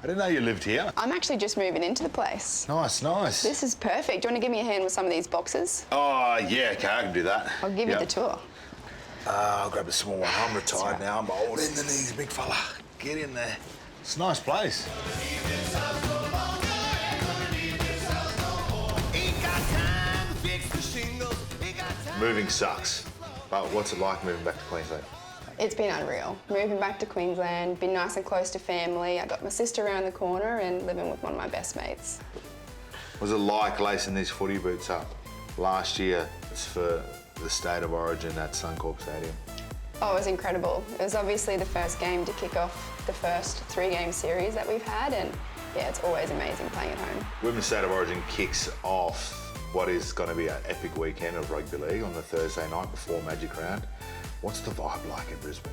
I didn't know you lived here. I'm actually just moving into the place. Nice, nice. This is perfect. Do you want to give me a hand with some of these boxes? Oh, yeah, okay, I can do that. I'll give you the tour. I'll grab a small one. I'm retired now. I'm old in the knees, big fella. Get in there. It's a nice place. Moving sucks. But what's it like moving back to Queensland? It's been unreal. Moving back to Queensland, been nice and close to family. I got my sister around the corner and living with one of my best mates. What was it like lacing these footy boots up last year for the State of Origin at Suncorp Stadium? Oh, it was incredible. It was obviously the first game to kick off the first 3-game series that we've had, and yeah, it's always amazing playing at home. Women's State of Origin kicks off what is going to be an epic weekend of rugby league on the Thursday night before Magic Round. What's the vibe like in Brisbane?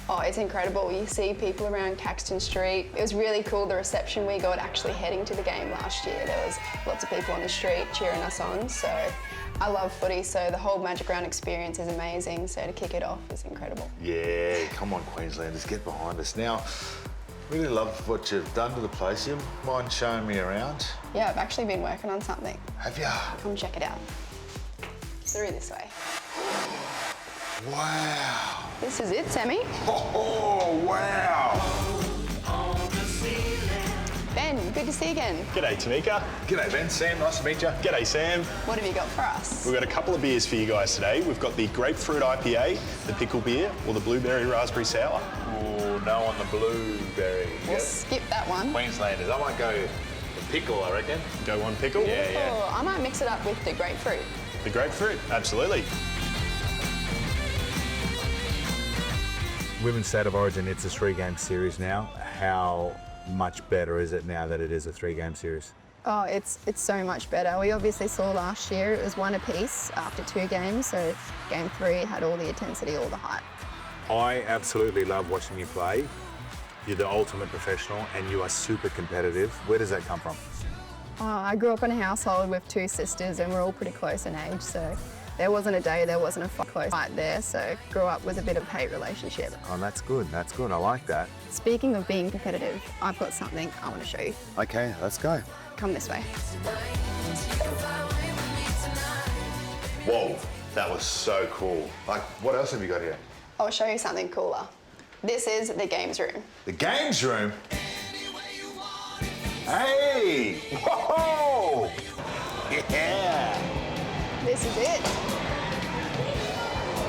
Oh, it's incredible. You see people around Caxton Street. It was really cool, the reception we got actually heading to the game last year. There was lots of people on the street cheering us on, so I love footy, so the whole Magic Round experience is amazing, so to kick it off is incredible. Yeah, come on Queenslanders, get behind us. Now, really love what you've done to the place. You mind showing me around? Yeah, I've actually been working on something. Have ya? Come check it out. Through this way. Wow. This is it, Sammy. Oh, wow. Ben, good to see you again. G'day, Tamika. G'day, Ben. Sam, nice to meet you. G'day, Sam. What have you got for us? We've got a couple of beers for you guys today. We've got the grapefruit IPA, the pickle beer, or the blueberry raspberry sour. Oh, no on the blueberry. We'll skip that one. Queenslanders, I might go the pickle, I reckon. Go one pickle? Yeah. Oh, I might mix it up with the grapefruit. The grapefruit? Absolutely. Women's State of Origin, it's a 3-game series now. How much better is it now that it is a 3-game series? Oh, it's so much better. We obviously saw last year it was 1 apiece after 2 games, so game 3 had all the intensity, all the hype. I absolutely love watching you play. You're the ultimate professional and you are super competitive. Where does that come from? Oh, I grew up in a household with 2 sisters and we're all pretty close in age, so there wasn't a day there wasn't a close fight there, so grew up with a bit of a hate relationship. Oh, that's good, I like that. Speaking of being competitive, I've got something I want to show you. Okay, let's go. Come this way. Whoa, that was so cool. Like, what else have you got here? I'll show you something cooler. This is the games room. The games room? Hey! Whoa! Yeah! This is it.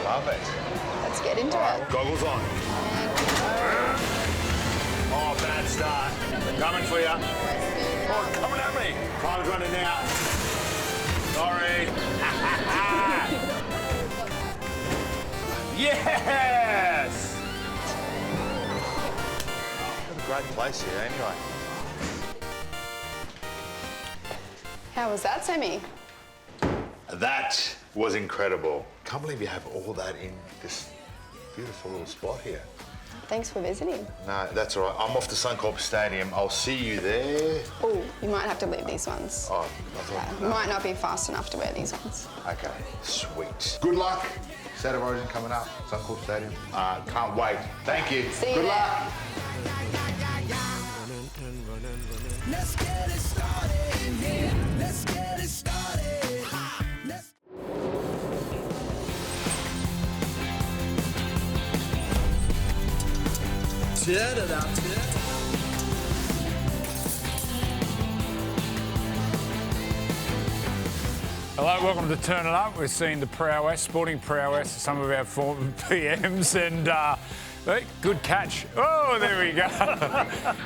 Perfect. Let's get into it. Goggles on. Oh, bad start. Coming for you. Oh, coming at me. Time's running out. Sorry. Yes! What a great place here, anyway. How was that, Sammy? That was incredible. Can't believe you have all that in this beautiful little spot here. Thanks for visiting. No, that's all right. I'm off to Suncorp Stadium. I'll see you there. Oh, you might have to leave these ones. Oh, I thought... You might not be fast enough to wear these ones. Okay, sweet. Good luck. State of Origin coming up, Suncorp Stadium. Can't wait. Thank you. See you Good there. luck. Let's get it started in here. Let's get it started. Hello, welcome to Turn It Up. We're seeing the prowess, sporting prowess of some of our former PMs and good catch. Oh, there we go.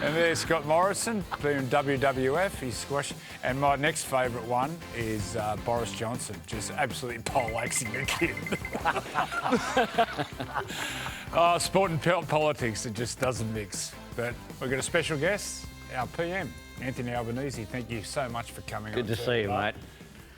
And there's Scott Morrison doing WWF, he's squashed. And my next favourite one is Boris Johnson, just absolutely poleaxing the kid. Oh, sport and politics, it just doesn't mix. But we've got a special guest, our PM, Anthony Albanese. Thank you so much for coming. Good to see you, mate.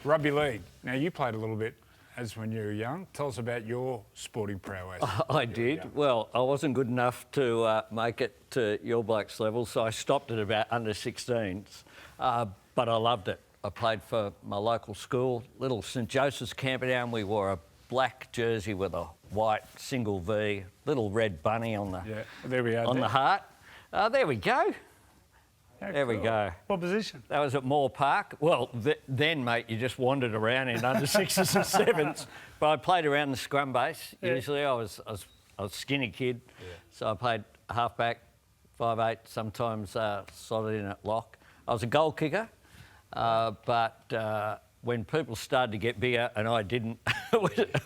Rugby league. Now, you played a little bit as when you were young. Tell us about your sporting prowess. I did. Well, I wasn't good enough to make it to your blokes level, so I stopped at about under 16s. But I loved it. I played for my local school, little St Joseph's Camperdown. We wore a black jersey with a white single V, little red bunny on the there we are, on the heart. There we go. How there we cool. go. What position? That was at Moore Park. Well, then, mate, you just wandered around in under 6s and 7s. But I played around the scrum base. Yeah. Usually I was a skinny kid, so I played halfback, 5'8", sometimes slotted in at lock. I was a goal kicker, but when people started to get bigger and I didn't, it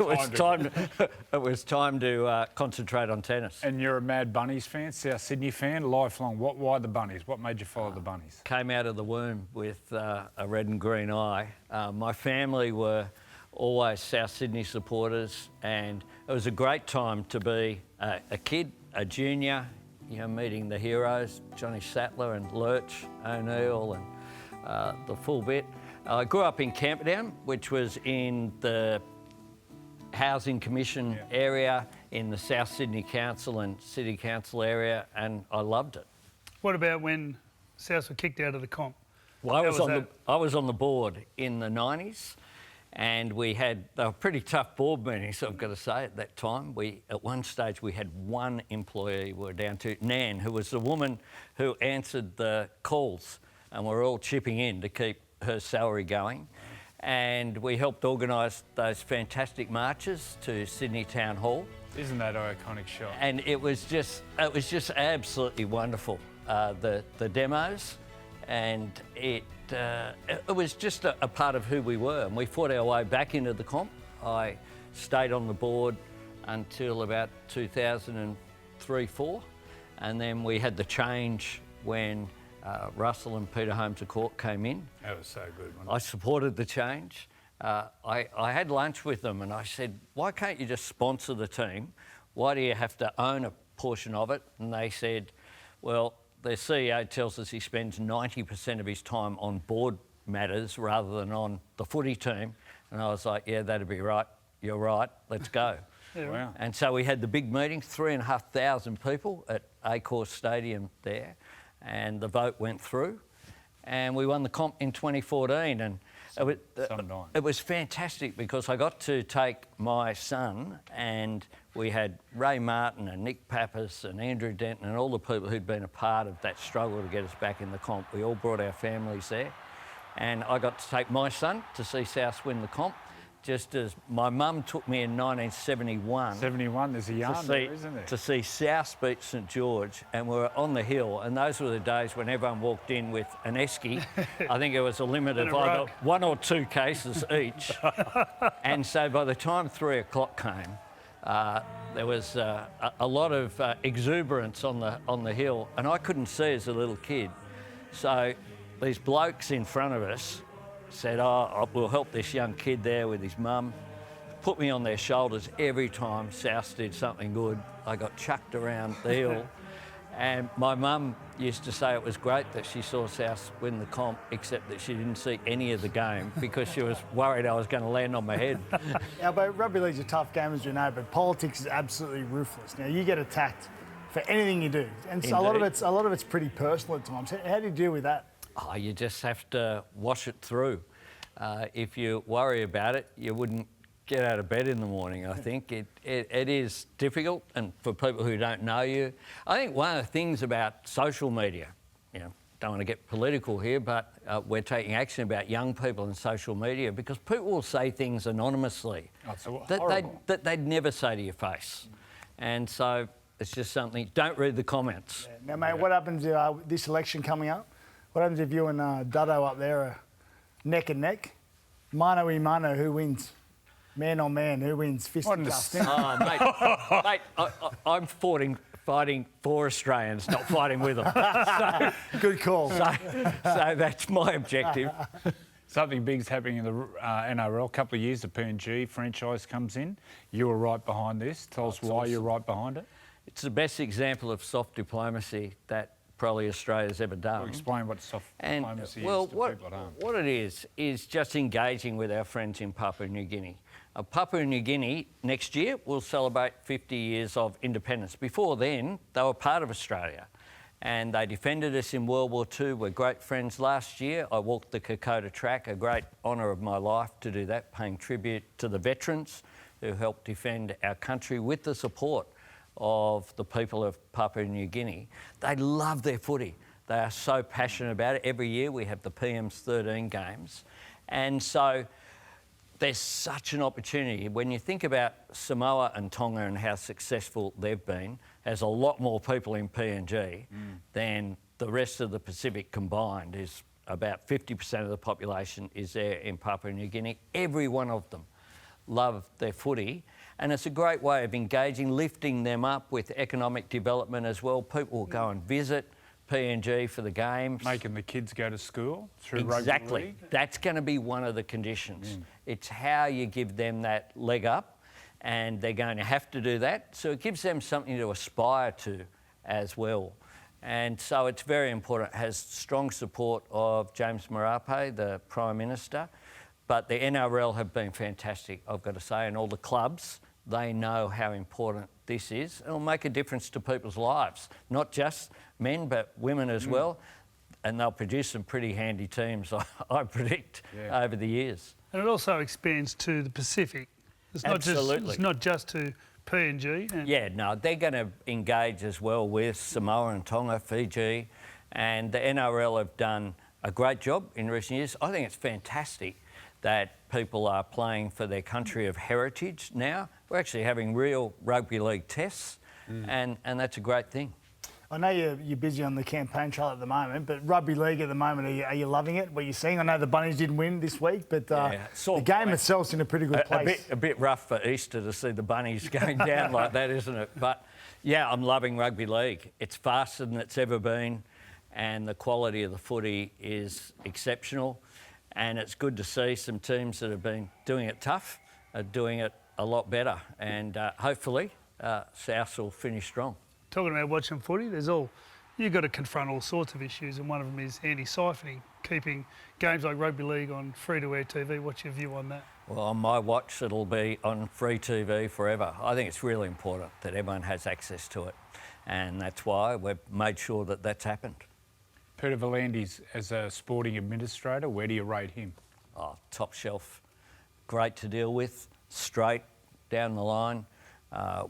was time to concentrate on tennis. And you're a mad Bunnies fan, South Sydney fan, lifelong. Why the Bunnies? What made you follow the Bunnies? Came out of the womb with a red and green eye. My family were always South Sydney supporters, and it was a great time to be a kid, a junior, meeting the heroes, Johnny Sattler and Lurch, O'Neill and the full bit. I grew up in Camperdown, which was in the Housing Commission area in the South Sydney Council and City Council area, and I loved it. What about when South were kicked out of the comp? Well, I was on the board in the 90s, and they were pretty tough board meetings, I've got to say, at that time. At one stage, we had one employee. We were down to Nan, who was the woman who answered the calls, and we're all chipping in to keep her salary going. And we helped organise those fantastic marches to Sydney Town Hall. Isn't that an iconic shot? And it was just absolutely wonderful, the demos, and it was just a part of who we were, and we fought our way back into the comp. I stayed on the board until about 2003-04, and then we had the change when Russell and Peter Holmes of Court came in. That was so good, wasn't it? I supported the change. I had lunch with them and I said, why can't you just sponsor the team? Why do you have to own a portion of it? And they said, well, their CEO tells us he spends 90% of his time on board matters rather than on the footy team. And I was like, yeah, that'd be right. You're right. Let's go. Wow. And so we had the big meeting, 3,500 people at Acourse Stadium there. And the vote went through, and we won the comp in 2014. And it was fantastic because I got to take my son, and we had Ray Martin and Nick Pappas and Andrew Denton and all the people who'd been a part of that struggle to get us back in the comp. We all brought our families there, and I got to take my son to see South win the comp, just as my mum took me in 1971. 71, there's a yarn there, isn't there? To see South beat St George, and we were on the hill, and those were the days when everyone walked in with an esky. I think it was a limit of either 1 or 2 cases each. And so by the time 3 o'clock came, there was a lot of exuberance on the hill, and I couldn't see as a little kid. So these blokes in front of us said, oh, we'll help this young kid there with his mum. Put me on their shoulders every time South did something good. I got chucked around the hill. And my mum used to say it was great that she saw South win the comp, except that she didn't see any of the game because she was worried I was going to land on my head. Now, but rugby league's a tough game, as you know, but politics is absolutely ruthless. Now, you get attacked for anything you do. And so a lot of it's pretty personal at times. How do you deal with that? Oh, you just have to wash it through. If you worry about it, you wouldn't get out of bed in the morning, I think. It is difficult, and for people who don't know you. I think one of the things about social media, don't want to get political here, but we're taking action about young people and social media because people will say things anonymously that they'd never say to your face. And so it's just something, don't read the comments. Yeah. Now, mate, what happens this election coming up? What happens if you and Duddo up there are neck and neck? Mano y mano, who wins? Man on man, who wins? Fist and dust. Oh, mate, I'm fighting for Australians, not fighting with them. So, good call. So that's my objective. Something big's happening in the NRL. A couple of years, the PNG franchise comes in. You were right behind this. Tell us why you're right behind it. It's the best example of soft diplomacy that probably Australia's ever done. Well, explain what soft diplomacy is to people at home. What it is just engaging with our friends in Papua New Guinea. Papua New Guinea next year will celebrate 50 years of independence. Before then, they were part of Australia, and they defended us in World War II. We're great friends. Last year, I walked the Kokoda track, a great honour of my life to do that, paying tribute to the veterans who helped defend our country with the support of the people of Papua New Guinea. They love their footy. They are so passionate about it. Every year we have the PM's 13 games. And so there's such an opportunity. When you think about Samoa and Tonga and how successful they've been, there's a lot more people in PNG than the rest of the Pacific combined. Is about 50% of the population is there in Papua New Guinea. Every one of them love their footy. And it's a great way of engaging, lifting them up with economic development as well. People will go and visit PNG for the games. Making the kids go to school through Exactly. Rugby League. That's going to be one of the conditions. It's how you give them that leg up, and they're going to have to do that. So it gives them something to aspire to as well. And so it's very important. It has strong support of James Marape, the Prime Minister. But the NRL have been fantastic, I've got to say, and all the clubs. They know how important this is. It'll make a difference to people's lives, not just men, but women as well. And they'll produce some pretty handy teams, I predict, over the years. And it also expands to the Pacific. It's not just to PNG. They're going to engage as well with Samoa and Tonga, Fiji, and the NRL have done a great job in recent years. I think it's fantastic that people are playing for their country of heritage now. We're actually having real rugby league tests, and that's a great thing. I know you're busy on the campaign trail at the moment, but rugby league at the moment, are you loving it? What you're seeing? I know the Bunnies didn't win this week, but the game itself's in a pretty good place. A bit rough for Easter to see the Bunnies going down like that, isn't it? But yeah, I'm loving rugby league. It's faster than it's ever been, and the quality of the footy is exceptional. And it's good to see some teams that have been doing it tough are doing it a lot better. And hopefully, South will finish strong. Talking about watching footy, you've got to confront all sorts of issues, and one of them is anti-siphoning, keeping games like rugby league on free-to-air TV. What's your view on that? Well, on my watch, it'll be on free TV forever. I think it's really important that everyone has access to it, and that's why we've made sure that that's happened. Peter V'landys, as a sporting administrator, where do you rate him? Oh, top shelf. Great to deal with, straight down the line,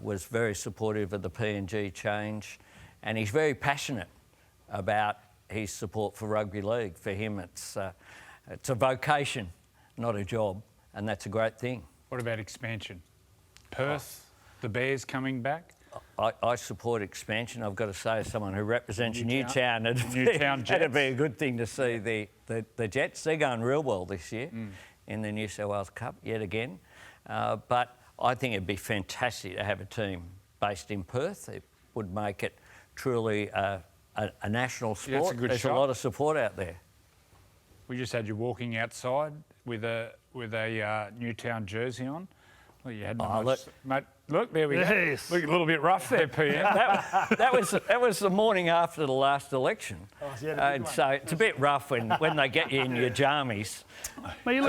was very supportive of the PNG change, and he's very passionate about his support for rugby league. For him, it's a vocation, not a job, and that's a great thing. What about expansion? Perth, the Bears coming back? I support expansion. I've got to say, as someone who represents Newtown, it'd be a good thing to see the Jets. They're going real well this year in the New South Wales Cup yet again. But I think it'd be fantastic to have a team based in Perth. It would make it truly a national sport. Yeah, that's a good There's shot. a lot of support out there. We just had you walking outside with a Newtown jersey on. Well, you had mate. Look, there we go. Look, a little bit rough there, PM. that was the morning after the last election, and so it's a bit rough when they get you in your jammies. Well, you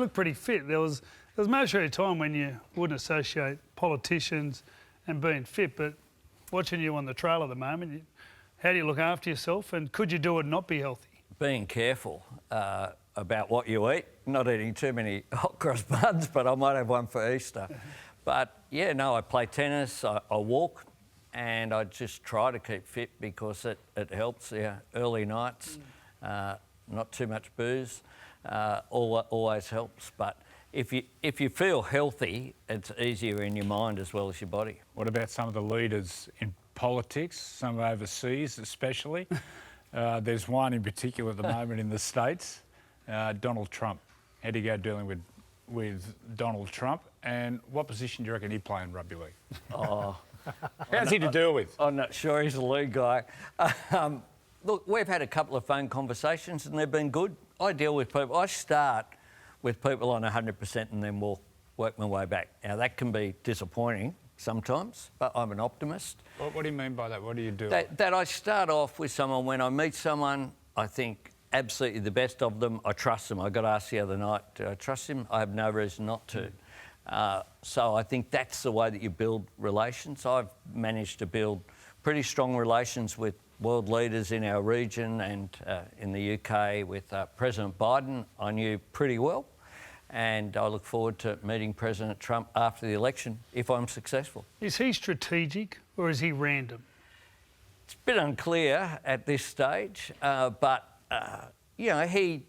look pretty fit. There was most of a time when you wouldn't associate politicians and being fit, but watching you on the trail at the moment, how do you look after yourself, and could you do it and not be healthy? Being careful about what you eat, not eating too many hot cross buns, but I might have one for Easter. But yeah, no, I play tennis, I walk, and I just try to keep fit because it helps. Early nights, not too much booze, always helps. But if you feel healthy, it's easier in your mind as well as your body. What about some of the leaders in politics, some overseas especially? There's one in particular at the moment in the States, Donald Trump. How do you go dealing with Donald Trump, and what position do you reckon he'd play in rugby league? Oh, how's he to deal with? I'm not sure he's the lead guy. Look, we've had a couple of phone conversations and they've been good. I deal with people. I start with people on 100% and then work my way back. Now, that can be disappointing sometimes, but I'm an optimist. What do you mean by that? What do you do? That I start off with someone, when I meet someone, I think absolutely the best of them, I trust them. I got asked the other night, do I trust him? I have no reason not to. So I think that's the way that you build relations. I've managed to build pretty strong relations with world leaders in our region and in the UK with President Biden. I knew pretty well. And I look forward to meeting President Trump after the election if I'm successful. Is he strategic or is he random? It's a bit unclear at this stage, but he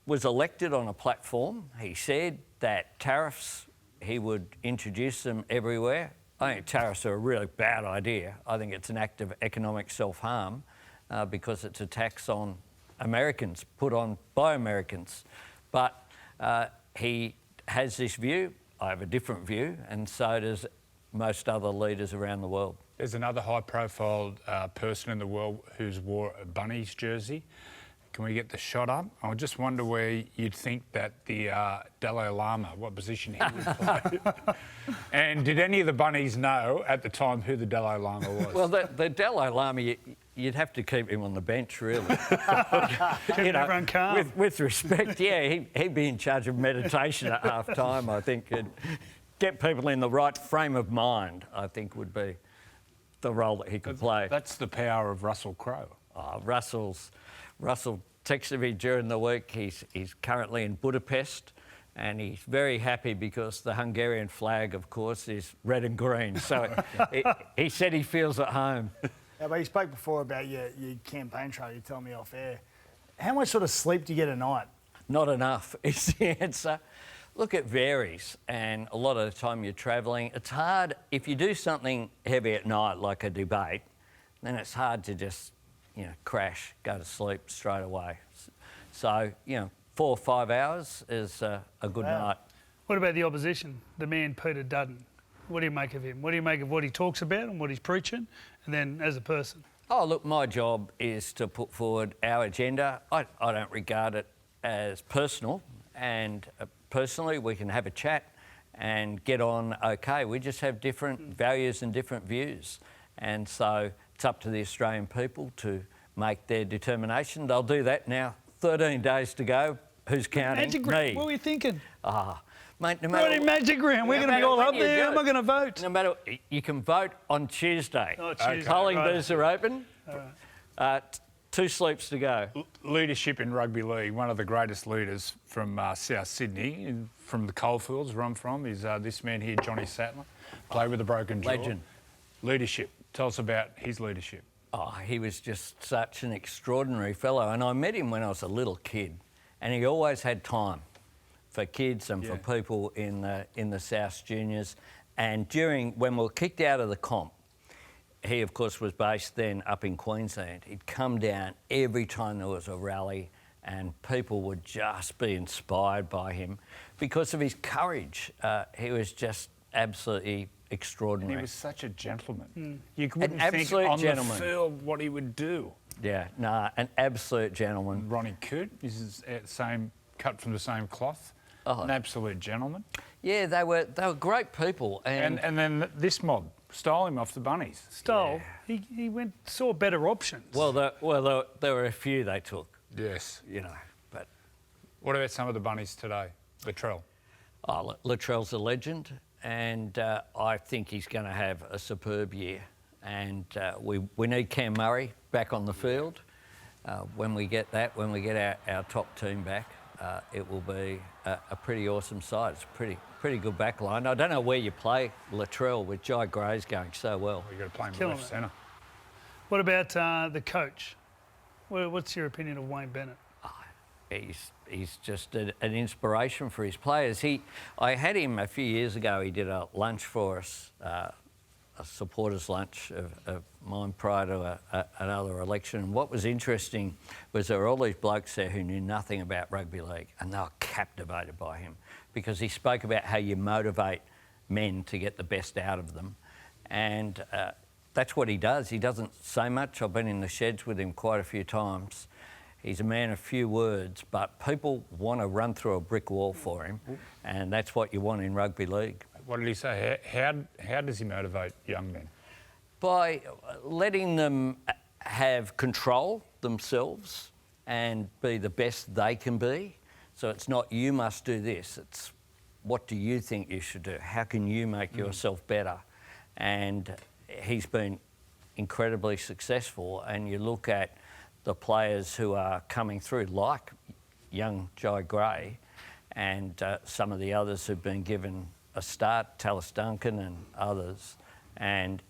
was elected on a platform. He said that tariffs, he would introduce them everywhere. I think tariffs are a really bad idea. I think it's an act of economic self-harm because it's a tax on Americans, put on by Americans. But he has this view. I have a different view, and so does most other leaders around the world. There's another high-profile person in the world who's wore a Bunnies jersey. Can we get the shot up? I just wonder where you'd think that the Dalai Lama, what position he would play. And did any of the Bunnies know at the time who the Dalai Lama was? Well, the Dalai Lama, you'd have to keep him on the bench, really. Keep everyone calm. With respect, yeah, he'd be in charge of meditation at half time, I think. And get people in the right frame of mind, I think, would be the role that he could play. That's the power of Russell Crowe. Russell texted me during the week. He's currently in Budapest, and he's very happy because the Hungarian flag, of course, is red and green. So he said he feels at home. Yeah, but you spoke before about your campaign trail. You tell me off air. How much sort of sleep do you get a night? Not enough is the answer. Look, it varies, and a lot of the time you're travelling. It's hard if you do something heavy at night, like a debate. Then it's hard to just, crash, go to sleep straight away. So, 4 or 5 hours is a good night. What about the opposition, the man Peter Dutton? What do you make of him? What do you make of what he talks about and what he's preaching, and then as a person? Oh, look, my job is to put forward our agenda. I don't regard it as personal, and personally we can have a chat and get on okay. We just have different values and different views, and so it's up to the Australian people to make their determination. They'll do that now. 13 days to go. Who's counting? Magic Me. round. What were you thinking? Mate, no Right in magic round. We're going to be all up there. Am I going to vote? No matter, you can vote on Tuesday. Oh, Tuesday. Polling right. booths are open. Right. 2 sleeps to go. Leadership in rugby league. One of the greatest leaders from South Sydney, from the coalfields where I'm from, is this man here, Johnny Sattler. Played with a broken jaw. Legend. Leadership. Tell us about his leadership. Oh, he was just such an extraordinary fellow, and I met him when I was a little kid, and he always had time for kids and for people in the South Juniors. And when we were kicked out of the comp, he of course was based then up in Queensland. He'd come down every time there was a rally, and people would just be inspired by him because of his courage. He was just absolutely extraordinary. And he was such a gentleman. You wouldn't an think on gentleman. the field what he would do. Yeah, an absolute gentleman. Ronnie Coote is cut from the same cloth. An absolute gentleman. Yeah, they were great people. And then this mob stole him off the Bunnies. Stole? Yeah. He saw better options. Well, there were a few they took. Yes. But... What about some of the Bunnies today? Latrell. Oh, Latrell's a legend, and I think he's going to have a superb year. And we need Cam Murray back on the field. When we get our top team back, it will be a pretty awesome side. It's a pretty good back line. I don't know where you play Latrell with Jai Gray's going so well. You've got to play him left centre. What about the coach? What's your opinion of Wayne Bennett? He's just an inspiration for his players. I had him a few years ago. He did a lunch for us, a supporters' lunch of mine prior to another election. And what was interesting was there were all these blokes there who knew nothing about rugby league, and they were captivated by him because he spoke about how you motivate men to get the best out of them. And that's what he does. He doesn't say much. I've been in the sheds with him quite a few times. He's a man of few words, but people want to run through a brick wall for him, and that's what you want in rugby league. What did he say? How does he motivate young men? By letting them have control themselves and be the best they can be. So it's not you must do this, it's what do you think you should do? How can you make yourself better? And he's been incredibly successful, and you look at the players who are coming through, like young Jai Gray and some of the others who've been given a start, Tallis Duncan and others, and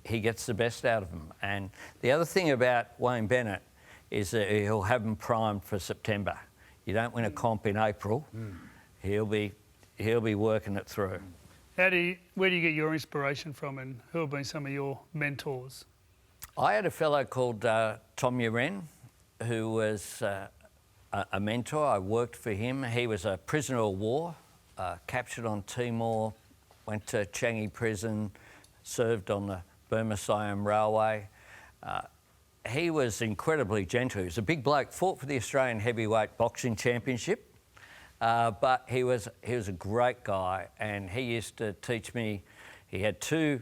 he gets the best out of them. And the other thing about Wayne Bennett is that he'll have them primed for September. You don't win a comp in April, he'll be working it through. Where do you get your inspiration from, and who have been some of your mentors? I had a fellow called Tom Uren, who was a mentor. I worked for him. He was a prisoner of war captured on Timor, went to Changi Prison, served on the Burma-Siam Railway. He was incredibly gentle. He was a big bloke, fought for the Australian Heavyweight Boxing Championship, but he was a great guy, and he used to teach me. He had two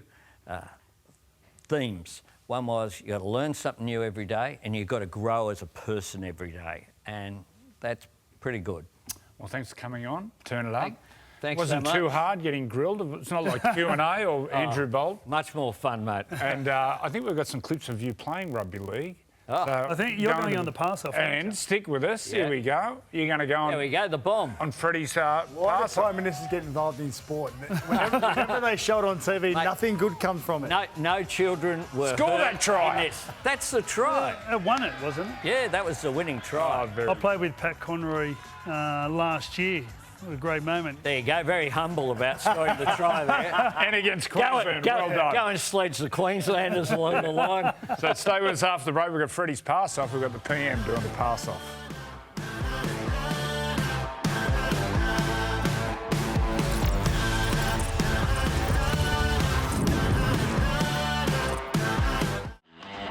themes. One was you got to learn something new every day, and you've got to grow as a person every day, and that's pretty good. Well, thanks for coming on. Turn it up. Thanks Wasn't so much. too hard getting grilled. It's not like Q&A or Andrew Bolt. Much more fun, mate. And I think we've got some clips of you playing rugby league. Oh. So I think you're going on the pass-off. And stick with us. Yeah. Here we go. You're going to go on. There we go, the bomb. On Freddie's Why do pass. Prime Ministers get involved in sport? Whenever they show it on TV, nothing good comes from it. No children were Score hurt that try. in this. That's the try. It won it, wasn't it? Yeah, that was the winning try. I played with Pat Conroy last year. What a great moment. There you go, very humble about scoring the try there. And against Queensland. Well done. Go and sledge the Queenslanders along the line. So stay with us after the break. We've got Freddie's pass-off. We've got the PM doing the pass-off.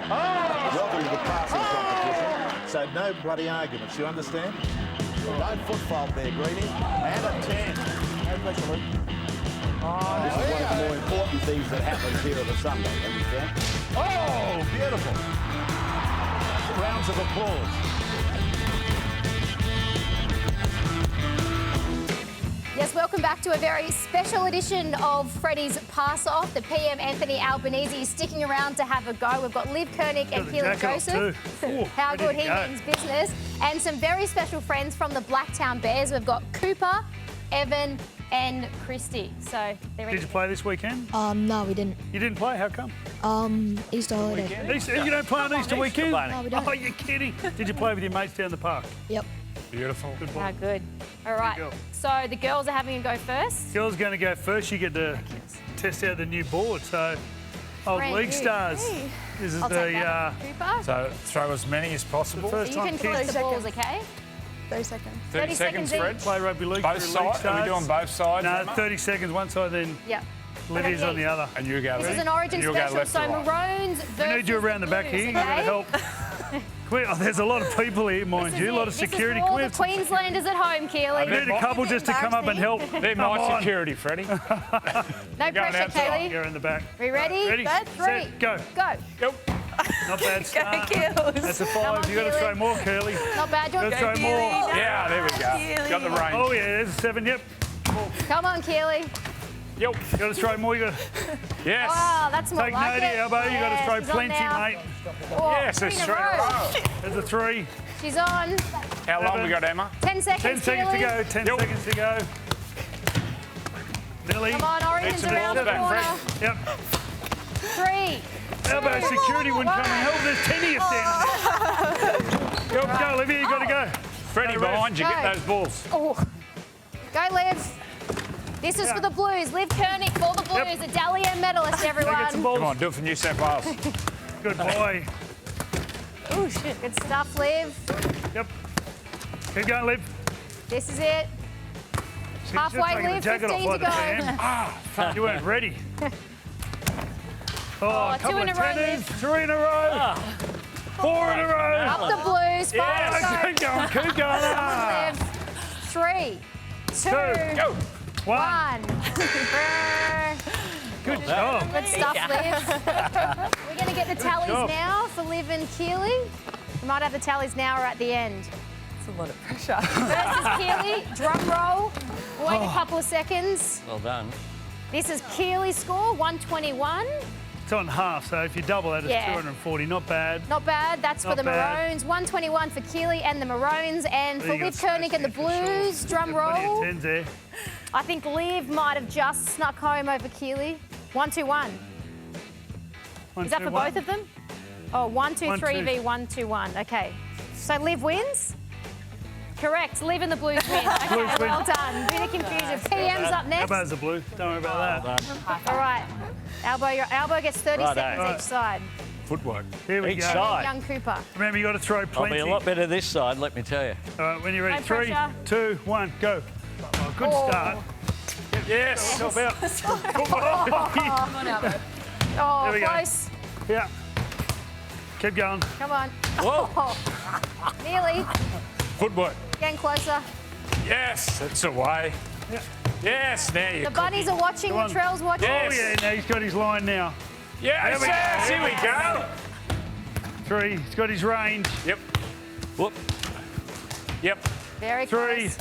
Welcome to the passing competition. So no bloody arguments, you understand? No foot fault there, Greenie. And a 10. No pressure, Luke. This is one of the more important things that happens here on a Sunday, understand? Oh, beautiful. Rounds of applause. Yes, welcome back to a very special edition of Freddie's Pass Off. The PM, Anthony Albanese, is sticking around to have a go. We've got Liv Koenig and Keelan Joseph. How good he means business. And some very special friends from the Blacktown Bears. We've got Cooper, Evan and Christy. So they're ready. Did you play this weekend? No, we didn't. You didn't play? How come? Easter holiday. Easter, you don't play on Easter weekend? No, we don't. Oh, you're kidding. Did you play with your mates down the park? Yep. Beautiful. Good How ball. good. All right. Good girl. So the girls are having a go first. Girls going to go first. You get to test out the new board. So, old Brand League new. Stars. This is I'll take the that. Cooper. So throw as many as possible. first You time can collect kids the balls, okay? 30 seconds. 30 seconds, Fred. play rugby league. Both through League sides? Are we Stars. doing both sides? No, Emma? 30 seconds one side, then Yep. Livy's on the other. And you go This ready? is an Origin And you'll go special, left so to right. Maroons We versus need you around the back Blues, here. You've got to okay? help. Oh, there's a lot of people here, mind you. A lot of security. This is for all Can we the have some- Queenslanders at home, Keely. We need a couple just to come up and help. They're Come my on. security, Freddie. No Going pressure, outside. Kaylee. You're in the back. We ready? Ready? Three. Set, go. Go. Go. Not bad start. That's a Come on, 5. You've got to Keely. throw more, Curly. Not bad, You've John. got to throw more. Yeah, there we go. Got the range. Oh, yeah, there's a 7. Yep. Come on, Keely. Yep. You've got to throw more. You got to Yes. Oh, that's more take like no it. elbow. You've got to Yeah, throw she's on plenty, now. mate. Oh, Yes, three it's in a straight in a row. row. There's a 3. She's on. How long we got, Emma? 10 seconds, 10 seconds to Keely. go. 10 seconds to go. Billy. Come on, Origin's Need some around the balls back, corner. Yep. 3. Elbow security wouldn't come and help. There's 10 of you standing there. Go, Olivia, you got to go. Freddie, No behind you. Go. Get those balls. Oh. Go, Liv. This is for the Blues. Liv Koenig for the Blues, Yep. a Dally M medalist, everyone. Get some balls. Come on, do it for New South Wales. Good boy. Oh, shit. Good stuff, Liv. Yep. Keep going, Liv. This is it. Halfway, taking the Liv. jacket 15 off to like go. the fan. You weren't ready. Oh, Oh, a couple 2 in of a row, tenners. Liv. 3 in a row. 4 in a row. Up the Blues. 5 Yeah, to keep going, keep going. go. Liv. 3, 2, Go. 1. Good job. Good stuff, Liv. We're going to get the tallies job. now for Liv and Keely. We might have the tallies now or at the end. It's a lot of pressure. Versus Keely, drum roll. We'll wait a couple of seconds. Well done. This is Keely's score, 121. It's on half, so if you double that, it's Yeah. 240. Not bad. Not bad. That's for Not the bad. Maroons. 121 for Keely and the Maroons. And for You Liv got Koenig and the smashed there for Blues, sure. drum Got plenty of roll. 10s there. I think Liv might have just snuck home over Keely. 121. Is that for 1-2-1. both of them? Oh, 1-2-3 1-2. v 1-2-1. Okay. So Liv wins? Correct. Liv and the Blues win. Okay, Blues win. well done. Bit of confusion. PM's up next. Elbow's the blue. Don't worry about that. All right. Elbow gets 30 Righto. seconds Right. each side. Footwork. Here we Each go. side. Young Cooper. Remember, you got to throw I'll plenty. be a lot better this side, let me tell you. All right, when you're ready, No 3, pressure. 2, 1, go. Oh, Good start. Yes. Help out. Come on, Albo. Oh, There we go. close. Yeah. Keep going. Come on. Whoa. Nearly. Footwork. Getting closer. Yes, it's away. Yeah. Yes, now you. The bunnies are watching. Come on. Latrell's watching. Oh, yeah, now he's got his line now. Yes, yes, here we go. 3, he's got his range. Yep. Whoop. Yep. Very 3, close.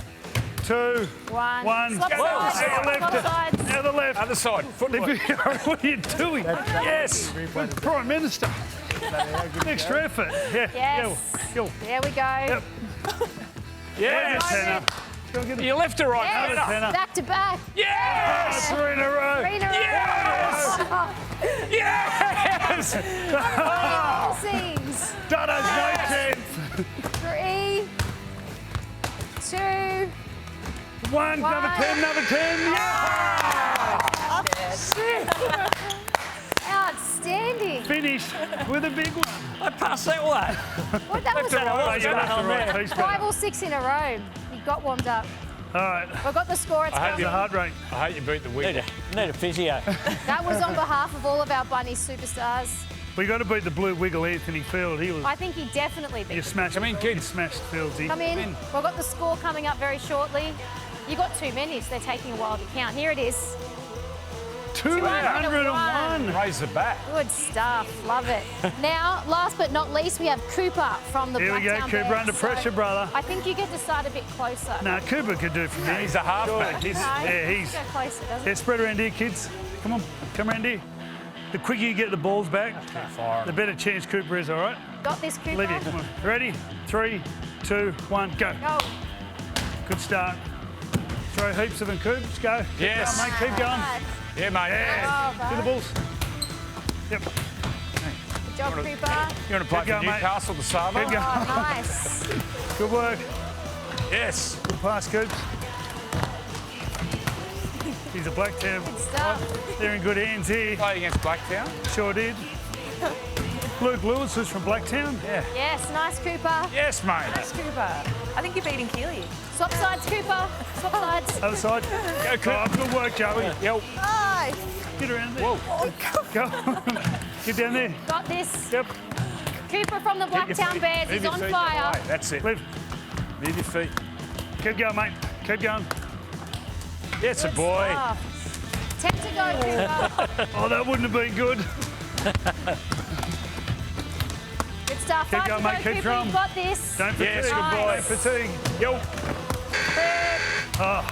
2, 1. 1. Swap Go. sides. Now the Swap left. sides. Now the left. Other side. Footwork. What are you doing? Yes. Prime Minister. Extra effort. Yeah. Yes. Go. There we go. Yep. Yes. Tenner. You left or right? Yes. Tenner. Back to back. Yes. 3 in a row. 3 in a row. Yes. Yes. Sings. Dono's no chance. 3, 2. 1, number 10, number 10. Yeah! Outstanding. Finished with a big one. I passed that one. What, that was Oh, you're left or right. He's 5 better. or 6 in a row. You got warmed up. All right. We've got the score. It's Your coming. heart rate. I hope you beat the wiggle. Need a physio. That was on behalf of all of our Bunnies superstars. We got to beat the blue wiggle, Anthony Field. He was. I think he definitely beat You them. smashed. Come in, kids. You smashed Fields. Come in. We've got the score coming up very shortly. You got too many, so they're taking a while to count. Here it is. 201. Raise the bat. Good stuff. Love it. Now, last but not least, we have Cooper from the Here we go, Blacktown Cooper Bears. under pressure, brother. I think you get to start a bit closer. Nah, Cooper could do from there. He's a halfback. He's, No, yeah, he's. go closer, doesn't Yeah, it? spread around here, kids. Come on, come around here. The quicker you get the balls back, the better chance Cooper is, all right? Got this, Cooper. Leave it. Come on. Ready? 3, 2, 1, go. Go. Good start. Throw heaps of them, Coops. Go. Keep Yes. going, mate. Keep going. Yeah, mate. Yeah. Oh, Do the balls. Yep. Good job, Cooper. You want to play Keep going, for mate. Newcastle, the Saga? Keep going. Oh, nice. Good work. Yes. Good pass, Coops. He's a Blacktown. Good stuff. They're in good hands here. Play against Blacktown. Sure did. Luke Lewis was from Blacktown. Yeah. Yes, nice, Cooper. Yes, mate. Nice, Cooper. I think you're beating Keely. Swap sides, Cooper. Swap sides. Other side. Go, Cooper. Good work, Joey. Yo. Nice. Get around there. Whoa. Go. Get down there. Got this. Yep. Cooper from the Blacktown Bears Move is your on feet fire. the other way. That's it. Live. Move your feet. Keep going, mate. Keep going. Yes, a Good boy. stuff. 10 to go, Cooper. Oh, that wouldn't have been good. Good stuff. Keep 5 going, to go, mate. Keep Cooper. trying. You've got this. Don't fatigue. Yes, good Don't boy. fatigue. Yo. Oh,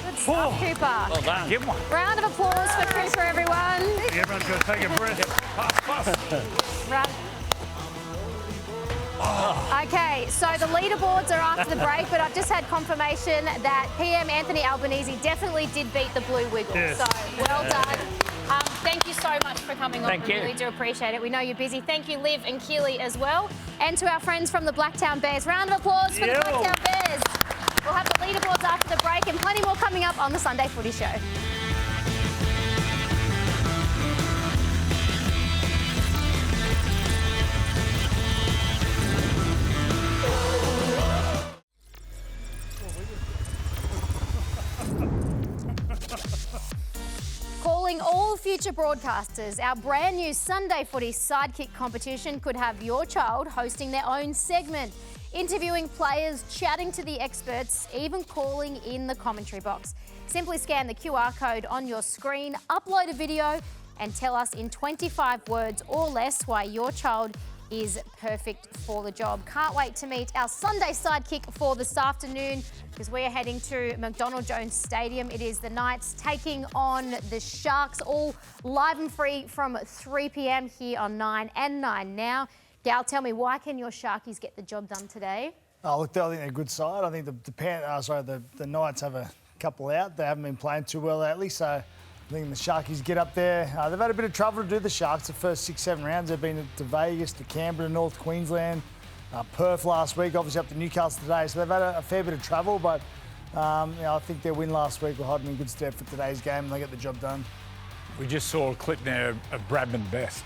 Good stuff, Cooper. Well done. Give one. Round of applause for Cooper, everyone. everyone's got to take a breath. Round. Okay, so the leaderboards are after the break, but I've just had confirmation that PM Anthony Albanese definitely did beat the Blue Wiggle. Yes. So well done. Thank you so much for coming on. Thank We you. really do appreciate it. We know you're busy. Thank you, Liv and Keely, as well. And to our friends from the Blacktown Bears. Round of applause for the Yeah. Blacktown Bears. We'll have the leaderboards after the break and plenty more coming up on the Sunday Footy Show. Calling all future broadcasters, our brand new Sunday Footy Sidekick competition could have your child hosting their own segment, interviewing players, chatting to the experts, even calling in the commentary box. Simply scan the QR code on your screen, upload a video, and tell us in 25 words or less why your child is perfect for the job. Can't wait to meet our Sunday sidekick for this afternoon because we are heading to McDonald Jones Stadium. It is the Knights taking on the Sharks, all live and free from 3 p.m. here on 9 and 9 Now. Gal, tell me, why can your Sharkies get the job done today? Oh, look, I think they're a good side. I think the Knights have a couple out. They haven't been playing too well lately, so I think the Sharkies get up there. They've had a bit of trouble to do the Sharks the first 6-7 rounds. They've been to Vegas, to Canberra, North Queensland, Perth last week, obviously up to Newcastle today. So they've had a fair bit of trouble, but I think their win last week will hold them in good stead for today's game, and they get the job done. We just saw a clip there of Bradman Best.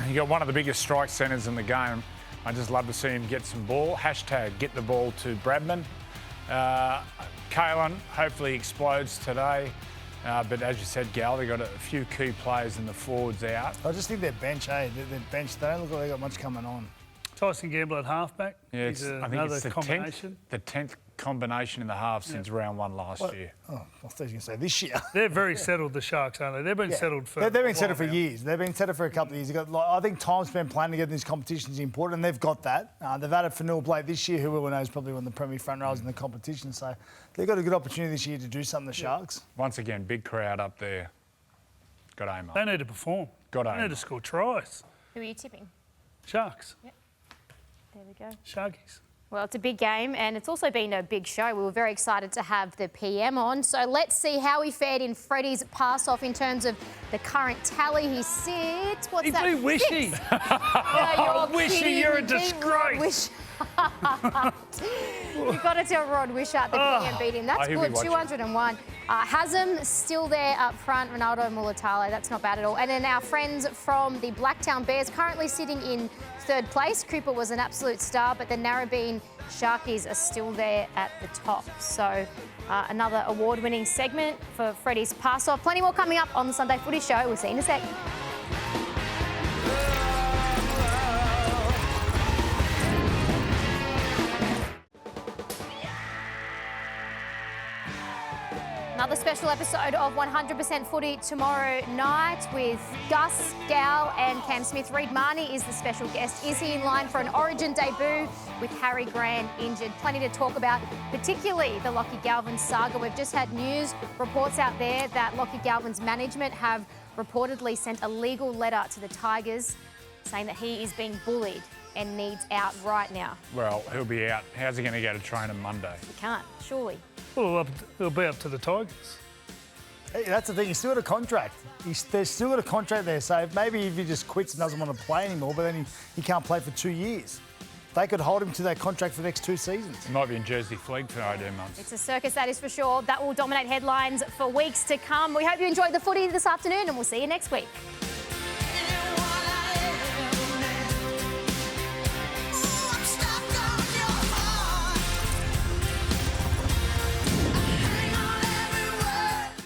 He got one of the biggest strike centres in the game. I just love to see him get some ball. Hashtag get the ball to Bradman. Kalen hopefully explodes today. But as you said, Gal, they've got a few key players in the forwards out. I just think their bench, Their bench, they don't look like they've got much coming on. Tyson Gamble at halfback. Yeah, He's I think another it's the combination. 10th combination in the half since round one last year. Oh, I thought you were going to say this year. They're very settled, the Sharks, aren't they? They've been settled for. They've been settled for years. They've been settled for a couple of years. I think time spent playing together in these competitions is important, and they've got that. They've added Fanil Blake this year, who we all know is probably one of the premier front rows in the competition. So they've got a good opportunity this year to do something, the Sharks. Once again, big crowd up there. Got aim up. They need to perform. Got aim They need to score tries. Who are you tipping? Sharks. Yep. There we go. Sharkies. Well, it's a big game, and it's also been a big show. We were very excited to have the PM on. So let's see how he fared in Freddie's pass-off in terms of the current tally. He sits... What's that? He beat Wishy. Yeah, Wishy, you're a disgrace. You've got to tell Rod Wishart the PM beat him. That's good, 201. Hasem still there up front, Ronaldo Mulatalo. That's not bad at all. And then our friends from the Blacktown Bears currently sitting in third place. Cooper was an absolute star, but the Narrabeen Sharkies are still there at the top. So another award-winning segment for Freddie's pass-off. Plenty more coming up on the Sunday Footy Show. We'll see you in a sec. Another special episode of 100% Footy tomorrow night with Gus, Gal and Cam Smith. Reid Marnie is the special guest. Is he in line for an Origin debut with Harry Grant injured? Plenty to talk about, particularly the Lachlan Galvin saga. We've just had news reports out there that Lachlan Galvin's management have reportedly sent a legal letter to the Tigers saying that he is being bullied and needs out right now. Well, he'll be out. How's he going to go to train on Monday? He can't, surely. Well, it'll be up to the Tigers. Hey, that's the thing. He's still got a contract. There's still got a contract there. So maybe if he just quits and doesn't want to play anymore, but then he can't play for 2 years. They could hold him to that contract for the next 2 seasons. He might be in Jersey Fleet for 18 months. It's a circus, that is for sure. That will dominate headlines for weeks to come. We hope you enjoyed the footy this afternoon, and we'll see you next week.